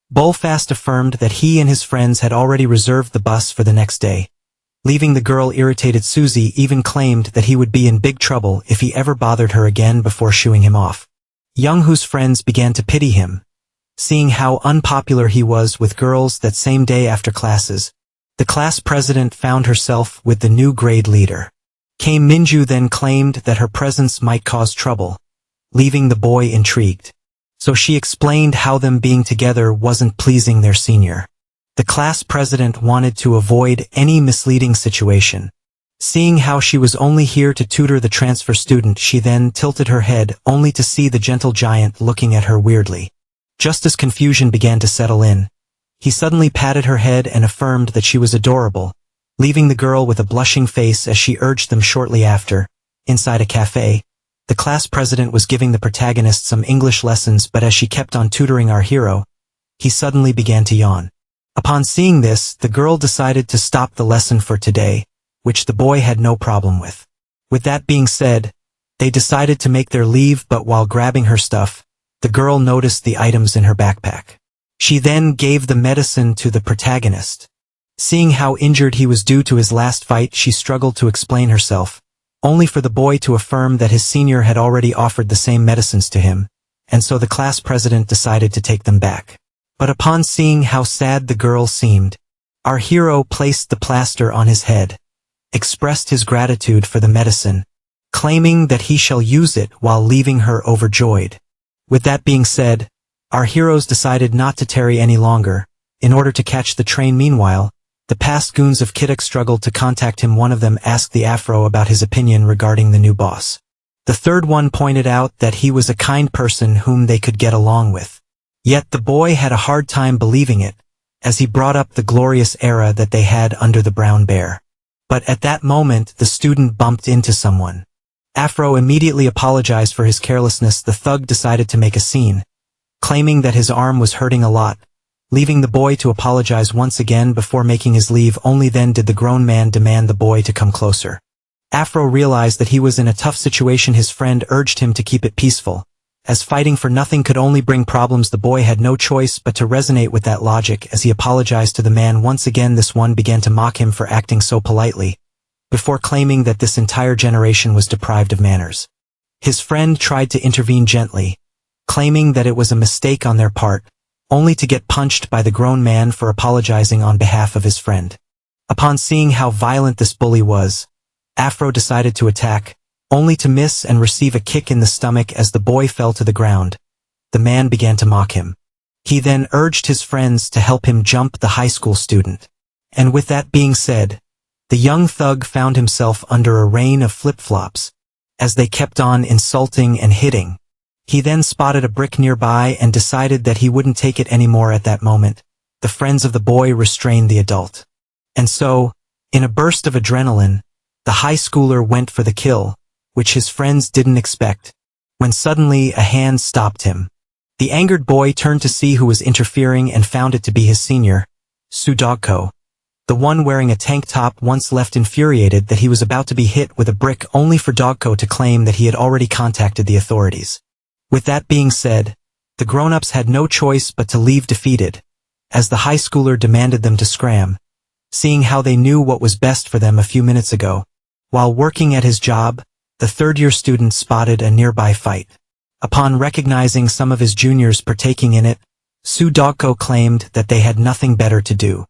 Bullfast affirmed that he and his friends had already reserved the bus for the next day. Leaving the girl irritated, Susie even claimed that he would be in big trouble if he ever bothered her again before shooing him off. Young Hu's friends began to pity him, seeing how unpopular he was with girls. That same day after classes, the class president found herself with the new grade leader. Kame Minju then claimed that her presence might cause trouble, leaving the boy intrigued. So she explained how them being together wasn't pleasing their senior. The class president wanted to avoid any misleading situation. Seeing how she was only here to tutor the transfer student, she then tilted her head only to see the gentle giant looking at her weirdly. Just as confusion began to settle in, he suddenly patted her head and affirmed that she was adorable, leaving the girl with a blushing face as she urged them. Shortly after, inside a cafe, the class president was giving the protagonist some English lessons, but as she kept on tutoring our hero, he suddenly began to yawn. Upon seeing this, the girl decided to stop the lesson for today, which the boy had no problem with. With that being said, they decided to make their leave, but while grabbing her stuff, the girl noticed the items in her backpack. She then gave the medicine to the protagonist. Seeing how injured he was due to his last fight, she struggled to explain herself, only for the boy to affirm that his senior had already offered the same medicines to him, and so the class president decided to take them back. But upon seeing how sad the girl seemed, our hero placed the plaster on his head, expressed his gratitude for the medicine, claiming that he shall use it while leaving her overjoyed. With that being said, our heroes decided not to tarry any longer, in order to catch the train. Meanwhile, the past goons of Kiddock struggled to contact him. One of them asked the Afro about his opinion regarding the new boss. The third one pointed out that he was a kind person whom they could get along with. Yet the boy had a hard time believing it, as he brought up the glorious era that they had under the brown bear. But at that moment the student bumped into someone. Afro immediately apologized for his carelessness. The thug decided to make a scene, claiming that his arm was hurting a lot, leaving the boy to apologize once again before making his leave. Only then did the grown man demand the boy to come closer. Afro realized that he was in a tough situation. His friend urged him to keep it peaceful, as fighting for nothing could only bring problems. The boy had no choice but to resonate with that logic as he apologized to the man once again. This one began to mock him for acting so politely, before claiming that this entire generation was deprived of manners. His friend tried to intervene gently, claiming that it was a mistake on their part, only to get punched by the grown man for apologizing on behalf of his friend. Upon seeing how violent this bully was, Afro decided to attack, only to miss and receive a kick in the stomach as the boy fell to the ground. The man began to mock him. He then urged his friends to help him jump the high school student. And with that being said, the young thug found himself under a rain of flip-flops, as they kept on insulting and hitting. He then spotted a brick nearby and decided that he wouldn't take it anymore. At that moment, the friends of the boy restrained the adult. And so, in a burst of adrenaline, the high schooler went for the kill, which his friends didn't expect, when suddenly a hand stopped him. The angered boy turned to see who was interfering and found it to be his senior, Sudogko, the one wearing a tank top. Once left infuriated that he was about to be hit with a brick, only for Dogko to claim that he had already contacted the authorities. With that being said, the grown-ups had no choice but to leave defeated, as the high schooler demanded them to scram, seeing how they knew what was best for them a few minutes ago. While working at his job, the third-year student spotted a nearby fight. Upon recognizing some of his juniors partaking in it, Sudogko claimed that they had nothing better to do.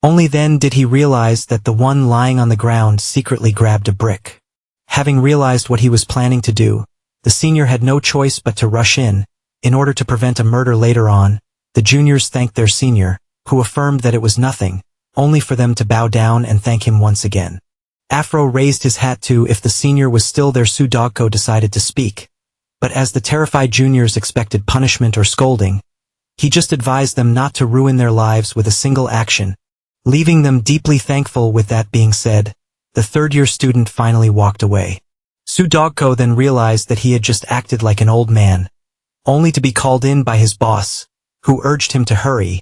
Only then did he realize that the one lying on the ground secretly grabbed a brick. Having realized what he was planning to do, the senior had no choice but to rush in order to prevent a murder later on. The juniors thanked their senior, who affirmed that it was nothing, only for them to bow down and thank him once again. Afro raised his hat to if the senior was still there. Sudogko decided to speak, but as the terrified juniors expected punishment or scolding, he just advised them not to ruin their lives with a single action, leaving them deeply thankful. With that being said, the third-year student finally walked away. Sudogko then realized that he had just acted like an old man, only to be called in by his boss, who urged him to hurry,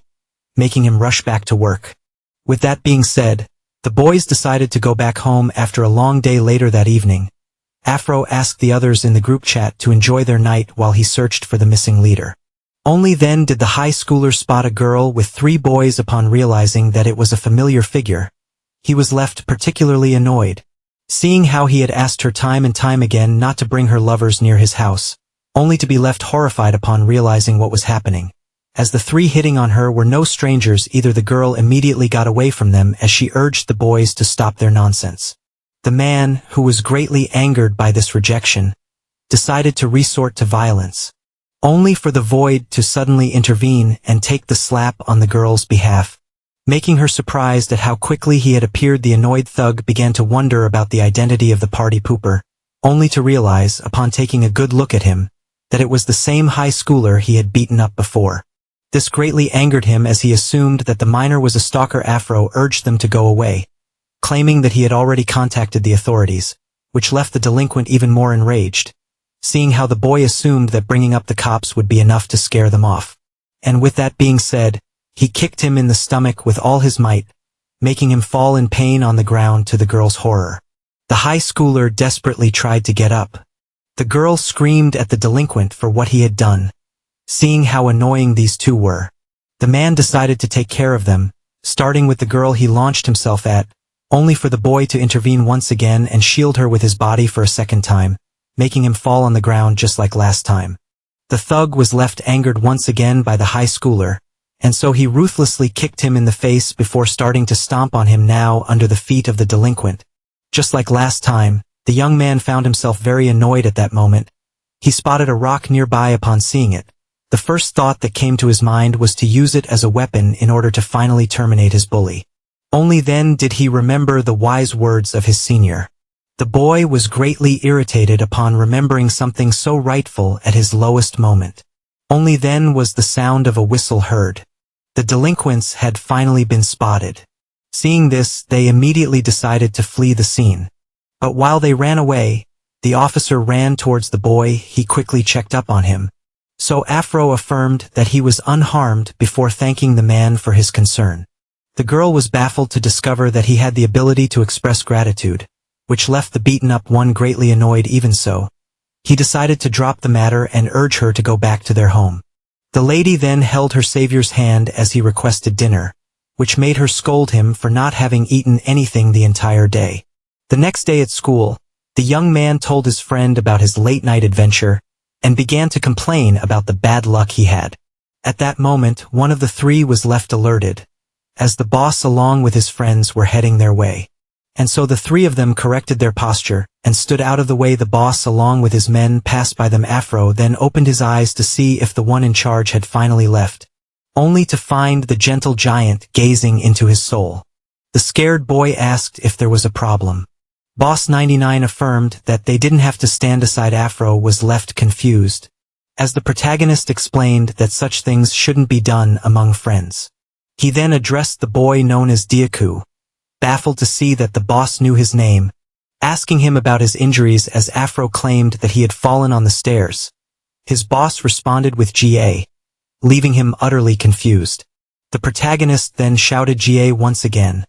making him rush back to work. With that being said, the boys decided to go back home after a long day. Later that evening, Afro asked the others in the group chat to enjoy their night while he searched for the missing leader. Only then did the high schooler spot a girl with 3 boys. Upon realizing that it was a familiar figure, he was left particularly annoyed, seeing how he had asked her time and time again not to bring her lovers near his house, only to be left horrified upon realizing what was happening. As the 3 hitting on her were no strangers either, the girl immediately got away from them as she urged the boys to stop their nonsense. The man, who was greatly angered by this rejection, decided to resort to violence, only for the void to suddenly intervene and take the slap on the girl's behalf, making her surprised at how quickly he had appeared. The annoyed thug began to wonder about the identity of the party pooper, only to realize, upon taking a good look at him, that it was the same high schooler he had beaten up before. This greatly angered him as he assumed that the minor was a stalker. Afro urged them to go away, claiming that he had already contacted the authorities, which left the delinquent even more enraged, seeing how the boy assumed that bringing up the cops would be enough to scare them off. And with that being said, he kicked him in the stomach with all his might, making him fall in pain on the ground. To the girl's horror, the high schooler desperately tried to get up. The girl screamed at the delinquent for what he had done. Seeing how annoying these two were, the man decided to take care of them, starting with the girl he launched himself at, only for the boy to intervene once again and shield her with his body for a second time, making him fall on the ground just like last time. The thug was left angered once again by the high schooler, and so he ruthlessly kicked him in the face before starting to stomp on him now under the feet of the delinquent. Just like last time, the young man found himself very annoyed at that moment. He spotted a rock nearby. Upon seeing it, the first thought that came to his mind was to use it as a weapon in order to finally terminate his bully. Only then did he remember the wise words of his senior. The boy was greatly irritated upon remembering something so rightful at his lowest moment. Only then was the sound of a whistle heard. The delinquents had finally been spotted. Seeing this, they immediately decided to flee the scene. But while they ran away, the officer ran towards the boy. He quickly checked up on him. So Afro affirmed that he was unharmed before thanking the man for his concern. The girl was baffled to discover that he had the ability to express gratitude, which left the beaten-up one greatly annoyed. Even so, he decided to drop the matter and urge her to go back to their home. The lady then held her savior's hand as he requested dinner, which made her scold him for not having eaten anything the entire day. The next day at school, the young man told his friend about his late-night adventure and began to complain about the bad luck he had. At that moment, one of the three was left alerted, as the boss along with his friends were heading their way. And so the three of them corrected their posture and stood out of the way. The boss along with his men passed by them. Afro then opened his eyes to see if the one in charge had finally left, only to find the gentle giant gazing into his soul. The scared boy asked if there was a problem. Boss 99 affirmed that they didn't have to stand aside. Afro was left confused, as the protagonist explained that such things shouldn't be done among friends. He then addressed the boy known as Deaku, baffled to see that the boss knew his name, asking him about his injuries as Afro claimed that he had fallen on the stairs. His boss responded with GA, leaving him utterly confused. The protagonist then shouted GA once again,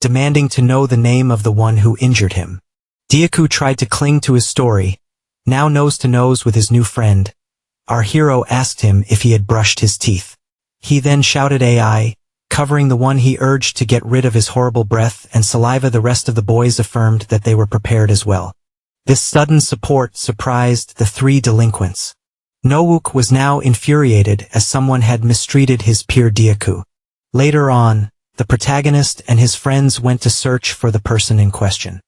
demanding to know the name of the one who injured him. Deaku tried to cling to his story, now nose to nose with his new friend. Our hero asked him if he had brushed his teeth. He then shouted AI, covering the one he urged to get rid of his horrible breath and saliva. The rest of the boys affirmed that they were prepared as well. This sudden support surprised the three delinquents. Nowook was now infuriated as someone had mistreated his peer Deaku. Later on, the protagonist and his friends went to search for the person in question.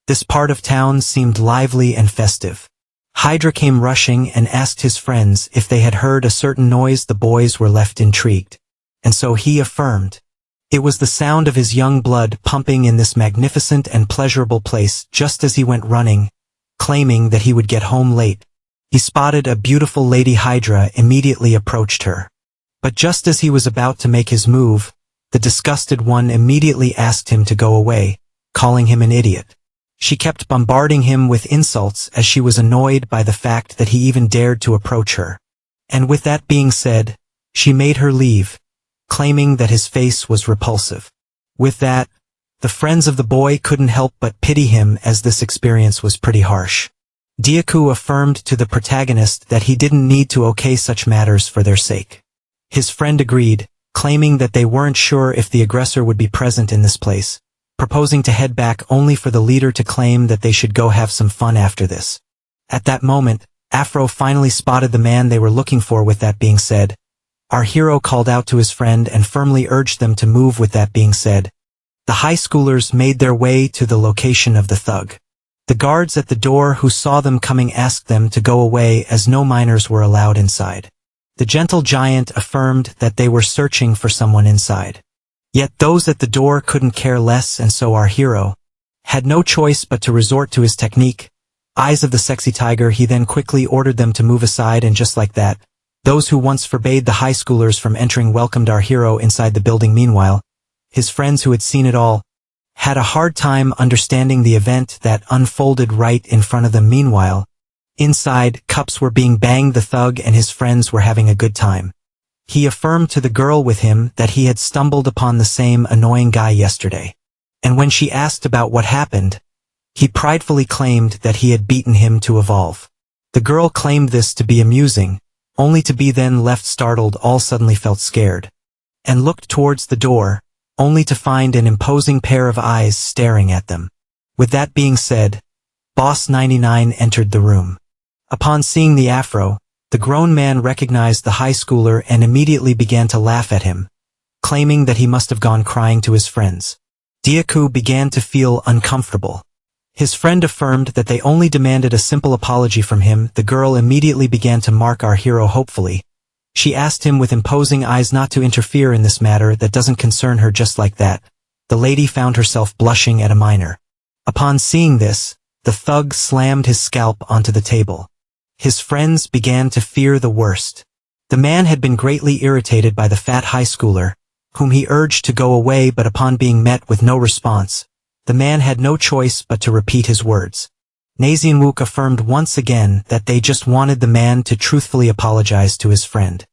This part of town seemed lively and festive. Hydra came rushing and asked his friends if they had heard a certain noise. The boys were left intrigued, and so he affirmed. It was the sound of his young blood pumping in this magnificent and pleasurable place. Just as he went running, claiming that he would get home late, he spotted a beautiful lady. Hydra immediately approached her. But just as he was about to make his move, the disgusted one immediately asked him to go away, calling him an idiot. She kept bombarding him with insults as she was annoyed by the fact that he even dared to approach her. And with that being said, she made her leave, claiming that his face was repulsive. With that, the friends of the boy couldn't help but pity him, as this experience was pretty harsh. Deaku affirmed to the protagonist that he didn't need to okay such matters for their sake. His friend agreed, claiming that they weren't sure if the aggressor would be present in this place, proposing to head back only for the leader to claim that they should go have some fun after this. At that moment, Afro finally spotted the man they were looking for. With that being said, our hero called out to his friend and firmly urged them to move. With that being said, the high schoolers made their way to the location of the thug. The guards at the door who saw them coming asked them to go away as no minors were allowed inside. The gentle giant affirmed that they were searching for someone inside. Yet those at the door couldn't care less, and so our hero had no choice but to resort to his technique, Eyes of the Sexy Tiger. He then quickly ordered them to move aside, and just like that, those who once forbade the high schoolers from entering welcomed our hero inside the building. Meanwhile, his friends who had seen it all had a hard time understanding the event that unfolded right in front of them. Meanwhile, inside, cups were being banged. The thug and his friends were having a good time. He affirmed to the girl with him that he had stumbled upon the same annoying guy yesterday. And when she asked about what happened, he pridefully claimed that he had beaten him to evolve. The girl claimed this to be amusing, only to be then left startled. All suddenly felt scared, and looked towards the door, only to find an imposing pair of eyes staring at them. With that being said, Boss 99 entered the room. Upon seeing the afro, the grown man recognized the high schooler and immediately began to laugh at him, claiming that he must have gone crying to his friends. Deaku began to feel uncomfortable. His friend affirmed that they only demanded a simple apology from him. The girl immediately began to mark our hero hopefully. She asked him with imposing eyes not to interfere in this matter that doesn't concern her. Just like that, the lady found herself blushing at a minor. Upon seeing this, the thug slammed his scalp onto the table. His friends began to fear the worst. The man had been greatly irritated by the fat high schooler, whom he urged to go away, but upon being met with no response, the man had no choice but to repeat his words. Naseonwook affirmed once again that they just wanted the man to truthfully apologize to his friend.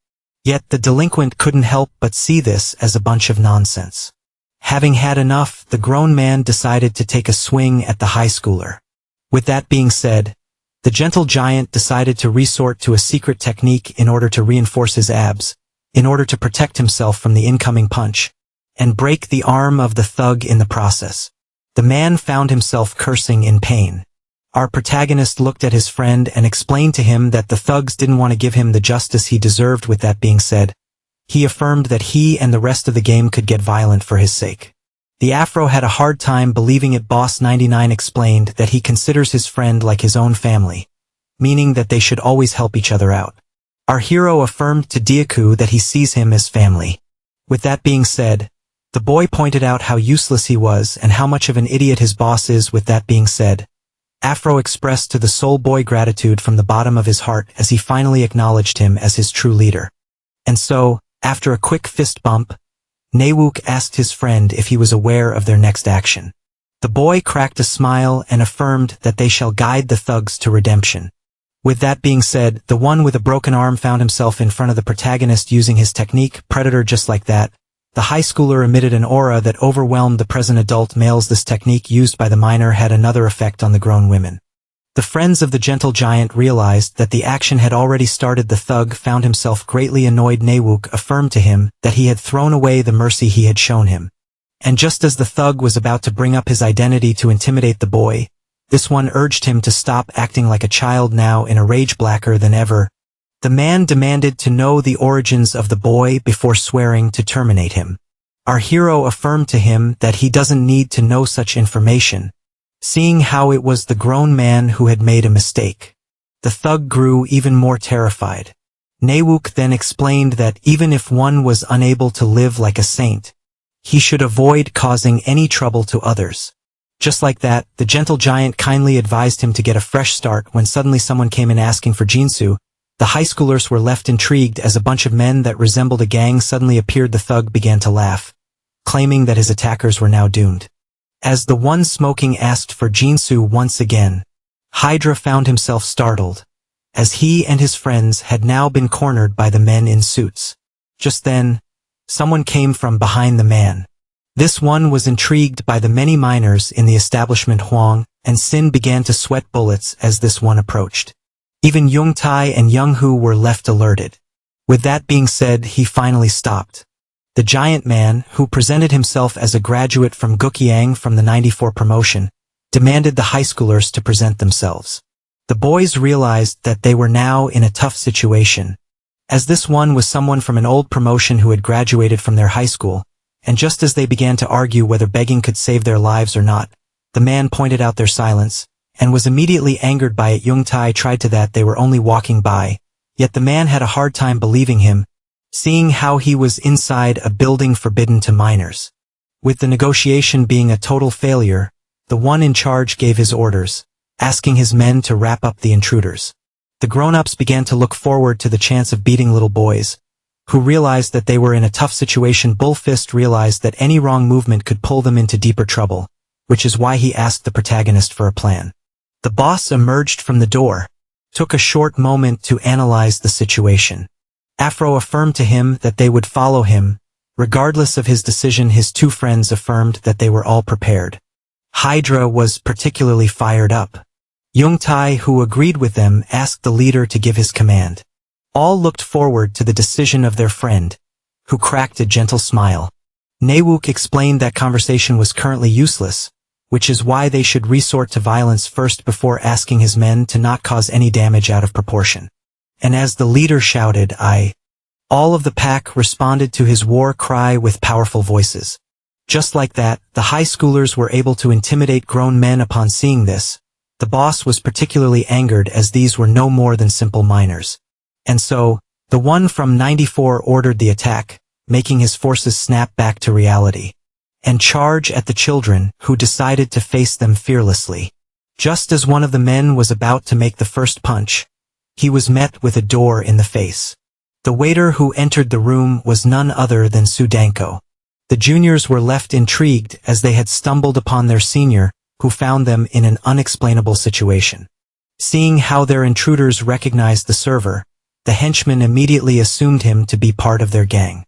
Yet the delinquent couldn't help but see this as a bunch of nonsense. Having had enough, the grown man decided to take a swing at the high schooler. With that being said, the gentle giant decided to resort to a secret technique in order to reinforce his abs, in order to protect himself from the incoming punch, and break the arm of the thug in the process. The man found himself cursing in pain. Our protagonist looked at his friend and explained to him that the thugs didn't want to give him the justice he deserved. With that being said, he affirmed that he and the rest of the game could get violent for his sake. The Afro had a hard time believing it. Boss 99 explained that he considers his friend like his own family, meaning that they should always help each other out. Our hero affirmed to Diaku that he sees him as family. With that being said, the boy pointed out how useless he was and how much of an idiot his boss is. With that being said, Afro expressed to the soul boy gratitude from the bottom of his heart as he finally acknowledged him as his true leader. And so, after a quick fist bump, Nowook asked his friend if he was aware of their next action. The boy cracked a smile and affirmed that they shall guide the thugs to redemption. With that being said, the one with a broken arm found himself in front of the protagonist using his technique, Predator. Just like that, the high schooler emitted an aura that overwhelmed the present adult males. This technique used by the minor had another effect on the grown women. The friends of the gentle giant realized that the action had already started. The thug found himself greatly annoyed. Nowook affirmed to him that he had thrown away the mercy he had shown him. And just as the thug was about to bring up his identity to intimidate the boy, this one urged him to stop acting like a child. Now in a rage blacker than ever, the man demanded to know the origins of the boy before swearing to terminate him. Our hero affirmed to him that he doesn't need to know such information, seeing how it was the grown man who had made a mistake. The thug grew even more terrified. Nowook then explained that even if one was unable to live like a saint, he should avoid causing any trouble to others. Just like that, the gentle giant kindly advised him to get a fresh start when suddenly someone came in asking for Jinsu. The high schoolers were left intrigued as a bunch of men that resembled a gang suddenly appeared. The thug began to laugh, claiming that his attackers were now doomed. As the one smoking asked for Jinsu once again, Hydra found himself startled, as he and his friends had now been cornered by the men in suits. Just then, someone came from behind the man. This one was intrigued by the many minors in the establishment. Huang and Sin began to sweat bullets as this one approached. Even Youngtae and Younghu were left alerted. With that being said, he finally stopped. The giant man, who presented himself as a graduate from Gukyang from the 94 promotion, demanded the high schoolers to present themselves. The boys realized that they were now in a tough situation, as this one was someone from an old promotion who had graduated from their high school, and just as they began to argue whether begging could save their lives or not, the man pointed out their silence, and was immediately angered by it. Youngtae tried to that they were only walking by, yet the man had a hard time believing him, seeing how he was inside a building forbidden to minors. With the negotiation being a total failure, the one in charge gave his orders, asking his men to wrap up the intruders. The grown-ups began to look forward to the chance of beating little boys, who realized that they were in a tough situation. Bullfist realized that any wrong movement could pull them into deeper trouble, which is why he asked the protagonist for a plan. The boss emerged from the door, took a short moment to analyze the situation. Afro affirmed to him that they would follow him. Regardless of his decision, his two friends affirmed that they were all prepared. Hydra was particularly fired up. Youngtae, who agreed with them, asked the leader to give his command. All looked forward to the decision of their friend, who cracked a gentle smile. Nowook explained that conversation was currently useless, which is why they should resort to violence first before asking his men to not cause any damage out of proportion. And as the leader shouted, all of the pack responded to his war cry with powerful voices. Just like that, the high schoolers were able to intimidate grown men. Upon seeing this, the boss was particularly angered as these were no more than simple minors. And so, the one from 94 ordered the attack, making his forces snap back to reality, and charge at the children, who decided to face them fearlessly. Just as one of the men was about to make the first punch, he was met with a door in the face. The waiter who entered the room was none other than Sudanko. The juniors were left intrigued as they had stumbled upon their senior, who found them in an unexplainable situation. Seeing how their intruders recognized the server, the henchmen immediately assumed him to be part of their gang.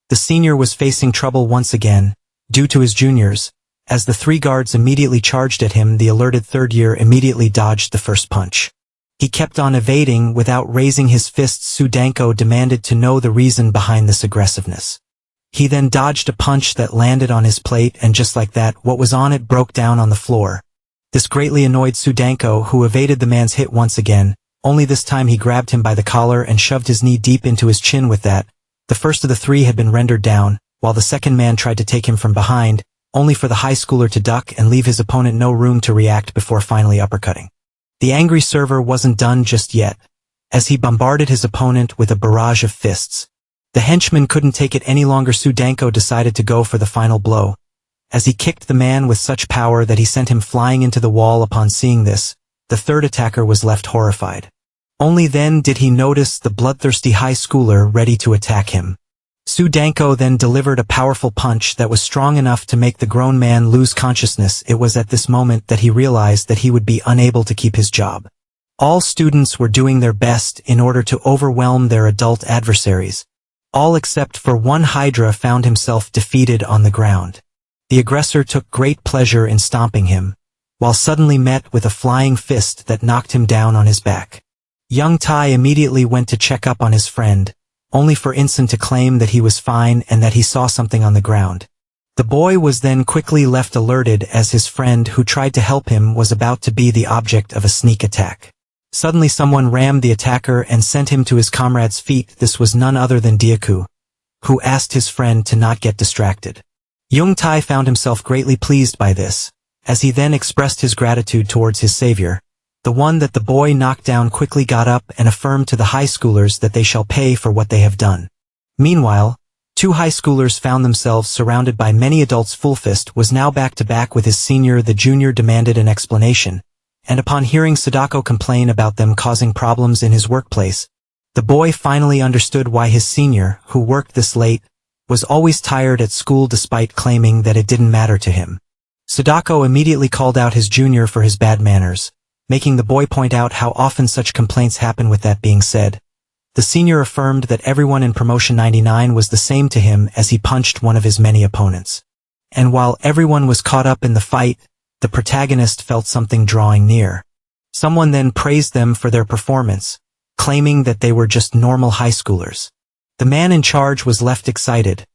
The senior was facing trouble once again, due to his juniors. As the three guards immediately charged at him, the alerted third year immediately dodged the first punch. He kept on evading without raising his fists. Sudanko demanded to know the reason behind this aggressiveness. He then dodged a punch that landed on his plate, and just like that, what was on it broke down on the floor. This greatly annoyed Sudanko, who evaded the man's hit once again, only this time he grabbed him by the collar and shoved his knee deep into his chin. With that, the first of the three had been rendered down, while the second man tried to take him from behind, only for the high schooler to duck and leave his opponent no room to react before finally uppercutting. The angry server wasn't done just yet, as he bombarded his opponent with a barrage of fists. The henchman couldn't take it any longer. Sudanko decided to go for the final blow, as he kicked the man with such power that he sent him flying into the wall. Upon seeing this, the third attacker was left horrified. Only then did he notice the bloodthirsty high schooler ready to attack him. Sudanko then delivered a powerful punch that was strong enough to make the grown man lose consciousness. It was at this moment that he realized that he would be unable to keep his job. All students were doing their best in order to overwhelm their adult adversaries. All except for one Hydra found himself defeated on the ground. The aggressor took great pleasure in stomping him, while suddenly met with a flying fist that knocked him down on his back. Young Tai immediately went to check up on his friend, only for Inson to claim that he was fine and that he saw something on the ground. The boy was then quickly left alerted, as his friend who tried to help him was about to be the object of a sneak attack. Suddenly someone rammed the attacker and sent him to his comrade's feet. This was none other than Diaku, who asked his friend to not get distracted. Young Tai found himself greatly pleased by this, as he then expressed his gratitude towards his savior. The one that the boy knocked down quickly got up and affirmed to the high schoolers that they shall pay for what they have done. Meanwhile, two high schoolers found themselves surrounded by many adults. Fullfist was now back to back with his senior. The junior demanded an explanation, and upon hearing Sadako complain about them causing problems in his workplace, the boy finally understood why his senior, who worked this late, was always tired at school despite claiming that it didn't matter to him. Sadako immediately called out his junior for his bad manners, making the boy point out how often such complaints happen. With that being said, the senior affirmed that everyone in Promotion 99 was the same to him as he punched one of his many opponents. And while everyone was caught up in the fight, the protagonist felt something drawing near. Someone then praised them for their performance, claiming that they were just normal high schoolers. The man in charge was left excited,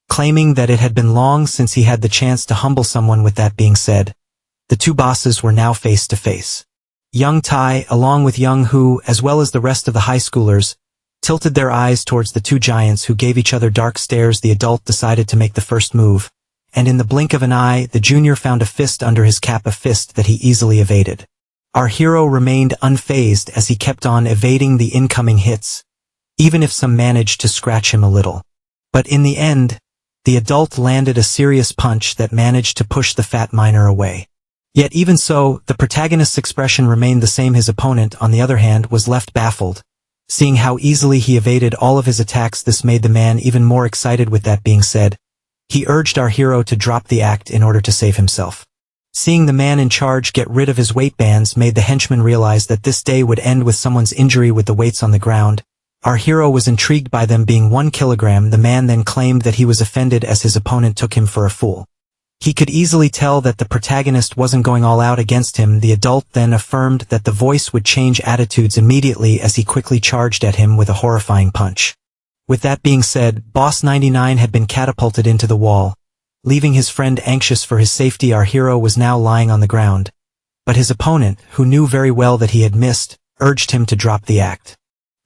claiming that it had been long since he had the chance to humble someone. With that being said, the two bosses were now face to face. Young Tai, along with Young Hu, as well as the rest of the high schoolers, tilted their eyes towards the two giants who gave each other dark stares. The adult decided to make the first move, and in the blink of an eye, the junior found a fist under his cap, a fist that he easily evaded. Our hero remained unfazed as he kept on evading the incoming hits, even if some managed to scratch him a little. But in the end, the adult landed a serious punch that managed to push the fat miner away. Yet even so, the protagonist's expression remained the same. His opponent, on the other hand, was left baffled. Seeing how easily he evaded all of his attacks, this made the man even more excited. With that being said, he urged our hero to drop the act in order to save himself. Seeing the man in charge get rid of his weight bands made the henchman realize that this day would end with someone's injury. With the weights on the ground, our hero was intrigued by them being 1 kilogram. The man then claimed that he was offended as his opponent took him for a fool. He could easily tell that the protagonist wasn't going all out against him. The adult then affirmed that the voice would change attitudes immediately as he quickly charged at him with a horrifying punch. With that being said, Boss 99 had been catapulted into the wall, leaving his friend anxious for his safety. Our hero was now lying on the ground, but his opponent, who knew very well that he had missed, urged him to drop the act.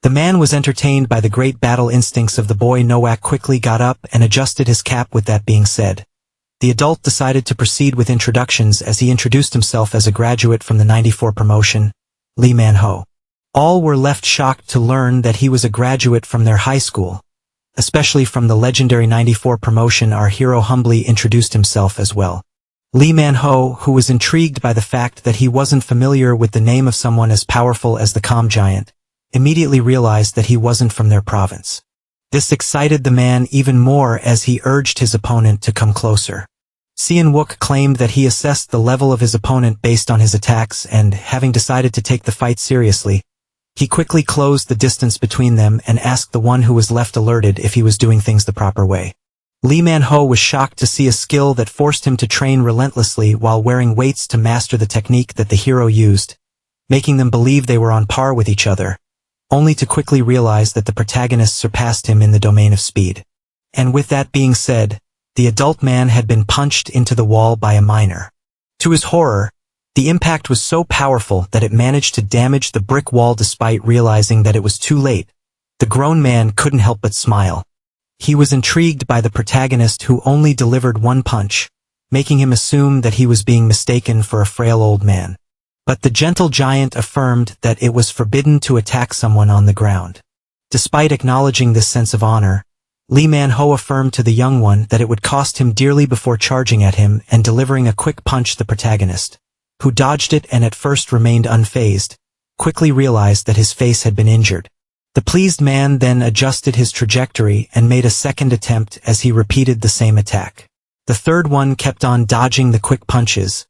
The man was entertained by the great battle instincts of the boy. Nowook quickly got up and adjusted his cap. With that being said, the adult decided to proceed with introductions as he introduced himself as a graduate from the 94 promotion, Lee Man-ho. All were left shocked to learn that he was a graduate from their high school, especially from the legendary 94 promotion. Our hero humbly introduced himself as well. Lee Man-ho, who was intrigued by the fact that he wasn't familiar with the name of someone as powerful as the calm giant, immediately realized that he wasn't from their province. This excited the man even more as he urged his opponent to come closer. Naseonwook claimed that he assessed the level of his opponent based on his attacks and, having decided to take the fight seriously, he quickly closed the distance between them and asked the one who was left alerted if he was doing things the proper way. Lee Man-ho was shocked to see a skill that forced him to train relentlessly while wearing weights to master the technique that the hero used, making them believe they were on par with each other, only to quickly realize that the protagonist surpassed him in the domain of speed. And with that being said, the adult man had been punched into the wall by a minor. To his horror, the impact was so powerful that it managed to damage the brick wall despite realizing that it was too late. The grown man couldn't help but smile. He was intrigued by the protagonist who only delivered one punch, making him assume that he was being mistaken for a frail old man. But the gentle giant affirmed that it was forbidden to attack someone on the ground. Despite acknowledging this sense of honor, Lee Man-ho affirmed to the young one that it would cost him dearly before charging at him and delivering a quick punch. The protagonist, who dodged it and at first remained unfazed, quickly realized that his face had been injured. The pleased man then adjusted his trajectory and made a second attempt as he repeated the same attack. The third one kept on dodging the quick punches,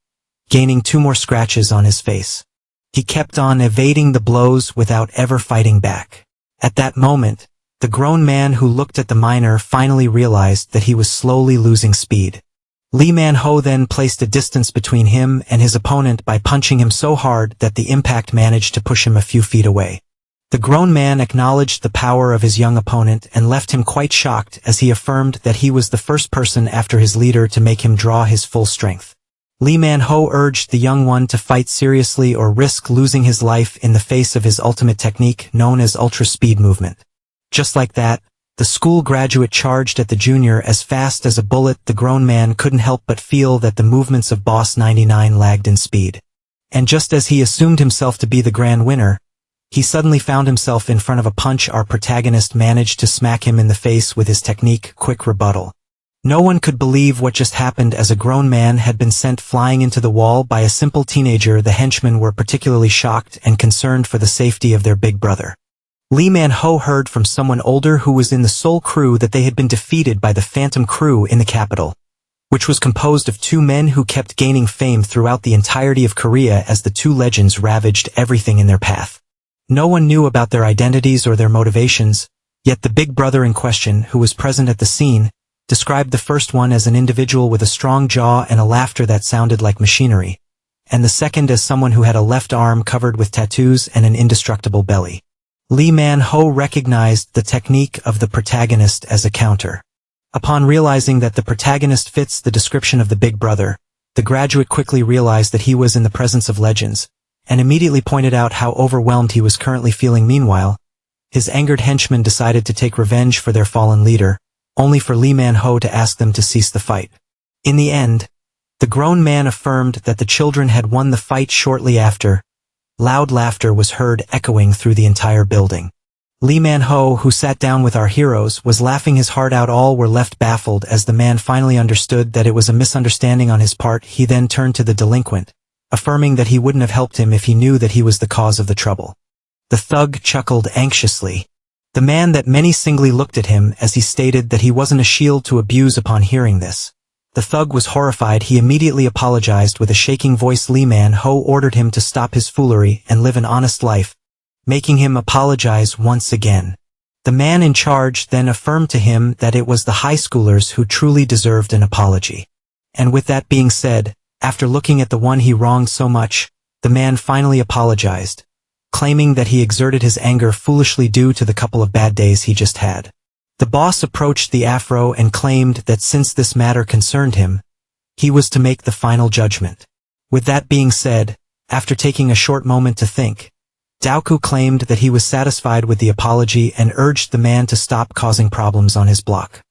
gaining 2 more scratches on his face. He kept on evading the blows without ever fighting back. At that moment, the grown man who looked at the minor finally realized that he was slowly losing speed. Lee Man-ho then placed a distance between him and his opponent by punching him so hard that the impact managed to push him a few feet away. The grown man acknowledged the power of his young opponent and left him quite shocked as he affirmed that he was the first person after his leader to make him draw his full strength. Lee Man-ho urged the young one to fight seriously or risk losing his life in the face of his ultimate technique known as ultra-speed movement. Just like that, the school graduate charged at the junior as fast as a bullet. The grown man couldn't help but feel that the movements of Boss 99 lagged in speed. And just as he assumed himself to be the grand winner, he suddenly found himself in front of a punch. Our protagonist managed to smack him in the face with his technique, quick rebuttal. No one could believe what just happened as a grown man had been sent flying into the wall by a simple teenager. The henchmen were particularly shocked and concerned for the safety of their big brother. Lee Man-ho heard from someone older who was in the Seoul crew that they had been defeated by the Phantom crew in the capital, which was composed of 2 men who kept gaining fame throughout the entirety of Korea as the 2 legends ravaged everything in their path. No one knew about their identities or their motivations, yet the big brother in question, who was present at the scene, described the first one as an individual with a strong jaw and a laughter that sounded like machinery, and the second as someone who had a left arm covered with tattoos and an indestructible belly. Lee Man-ho recognized the technique of the protagonist as a counter. Upon realizing that the protagonist fits the description of the big brother, the graduate quickly realized that he was in the presence of legends, and immediately pointed out how overwhelmed he was currently feeling. Meanwhile, his angered henchmen decided to take revenge for their fallen leader, only for Lee Man-ho to ask them to cease the fight. In the end, the grown man affirmed that the children had won the fight. Shortly after, loud laughter was heard echoing through the entire building. Lee Man-ho, who sat down with our heroes, was laughing his heart out. All were left baffled as the man finally understood that it was a misunderstanding on his part. He then turned to the delinquent, affirming that he wouldn't have helped him if he knew that he was the cause of the trouble. The thug chuckled anxiously. The man that many singly looked at him as he stated that he wasn't a shield to abuse. Upon hearing this, the thug was horrified. He immediately apologized with a shaking voice. Lee Man-ho ordered him to stop his foolery and live an honest life, making him apologize once again. The man in charge then affirmed to him that it was the high schoolers who truly deserved an apology. And with that being said, after looking at the one he wronged so much, the man finally apologized, claiming that he exerted his anger foolishly due to the couple of bad days he just had. The boss approached the afro and claimed that since this matter concerned him, he was to make the final judgment. With that being said, after taking a short moment to think, Daoku claimed that he was satisfied with the apology and urged the man to stop causing problems on his block.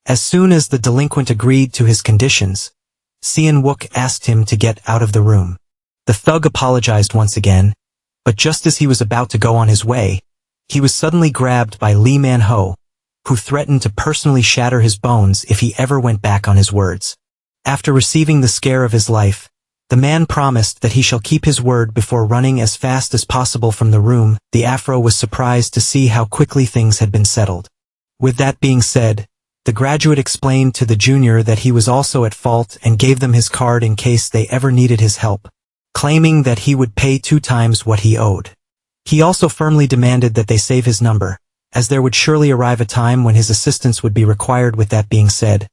As soon as the delinquent agreed to his conditions, Naseonwook asked him to get out of the room. The thug apologized once again, but just as he was about to go on his way, he was suddenly grabbed by Lee Man-ho, who threatened to personally shatter his bones if he ever went back on his words. After receiving the scare of his life, the man promised that he shall keep his word before running as fast as possible from the room. The Afro was surprised to see how quickly things had been settled. With that being said, the graduate explained to the junior that he was also at fault and gave them his card in case they ever needed his help, claiming that he would pay 2 times what he owed. He also firmly demanded that they save his number, as there would surely arrive a time when his assistance would be required. With that being said,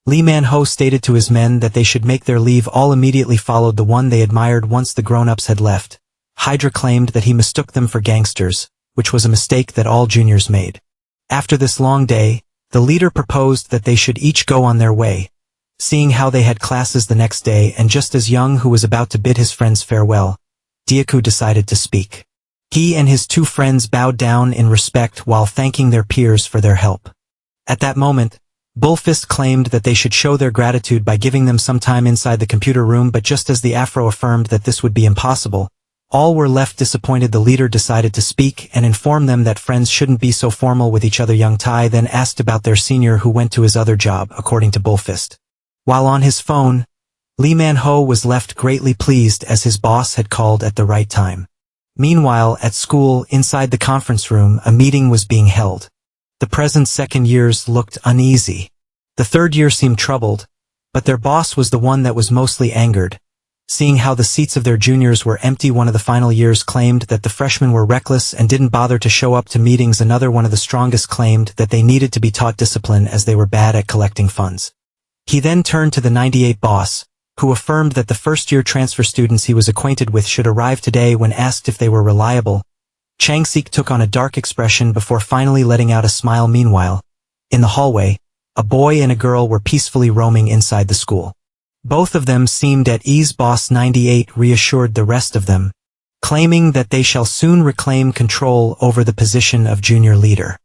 MANHUA stated to his men that they should make their leave. All immediately followed the one they admired once the grown-ups had left. Hydra claimed that he mistook them for gangsters, which was a mistake that all juniors made. After this long day, the leader proposed that they should each go on their way. Seeing how they had classes the next day, and just as Young, who was about to bid his friends farewell, Deoku decided to speak. He and his 2 friends bowed down in respect while thanking their peers for their help. At that moment, Bullfist claimed that they should show their gratitude by giving them some time inside the computer room, but just as the Afro affirmed that this would be impossible, all were left disappointed. The leader decided to speak and inform them that friends shouldn't be so formal with each other. Young Tai then asked about their senior who went to his other job, according to Bullfist. While on his phone, MANHUA was left greatly pleased as his boss had called at the right time. Meanwhile, at school, inside the conference room, a meeting was being held. The present second years looked uneasy. The third year seemed troubled, but their boss was the one that was mostly angered. Seeing how the seats of their juniors were empty, one of the final years claimed that the freshmen were reckless and didn't bother to show up to meetings. Another, one of the strongest, claimed that they needed to be taught discipline as they were bad at collecting funds. He then turned to the 98 boss, who affirmed that the first-year transfer students he was acquainted with should arrive today. When asked if they were reliable, Changsik took on a dark expression before finally letting out a smile. Meanwhile, in the hallway, a boy and a girl were peacefully roaming inside the school. Both of them seemed at ease. Boss 98 reassured the rest of them, claiming that they shall soon reclaim control over the position of junior leader.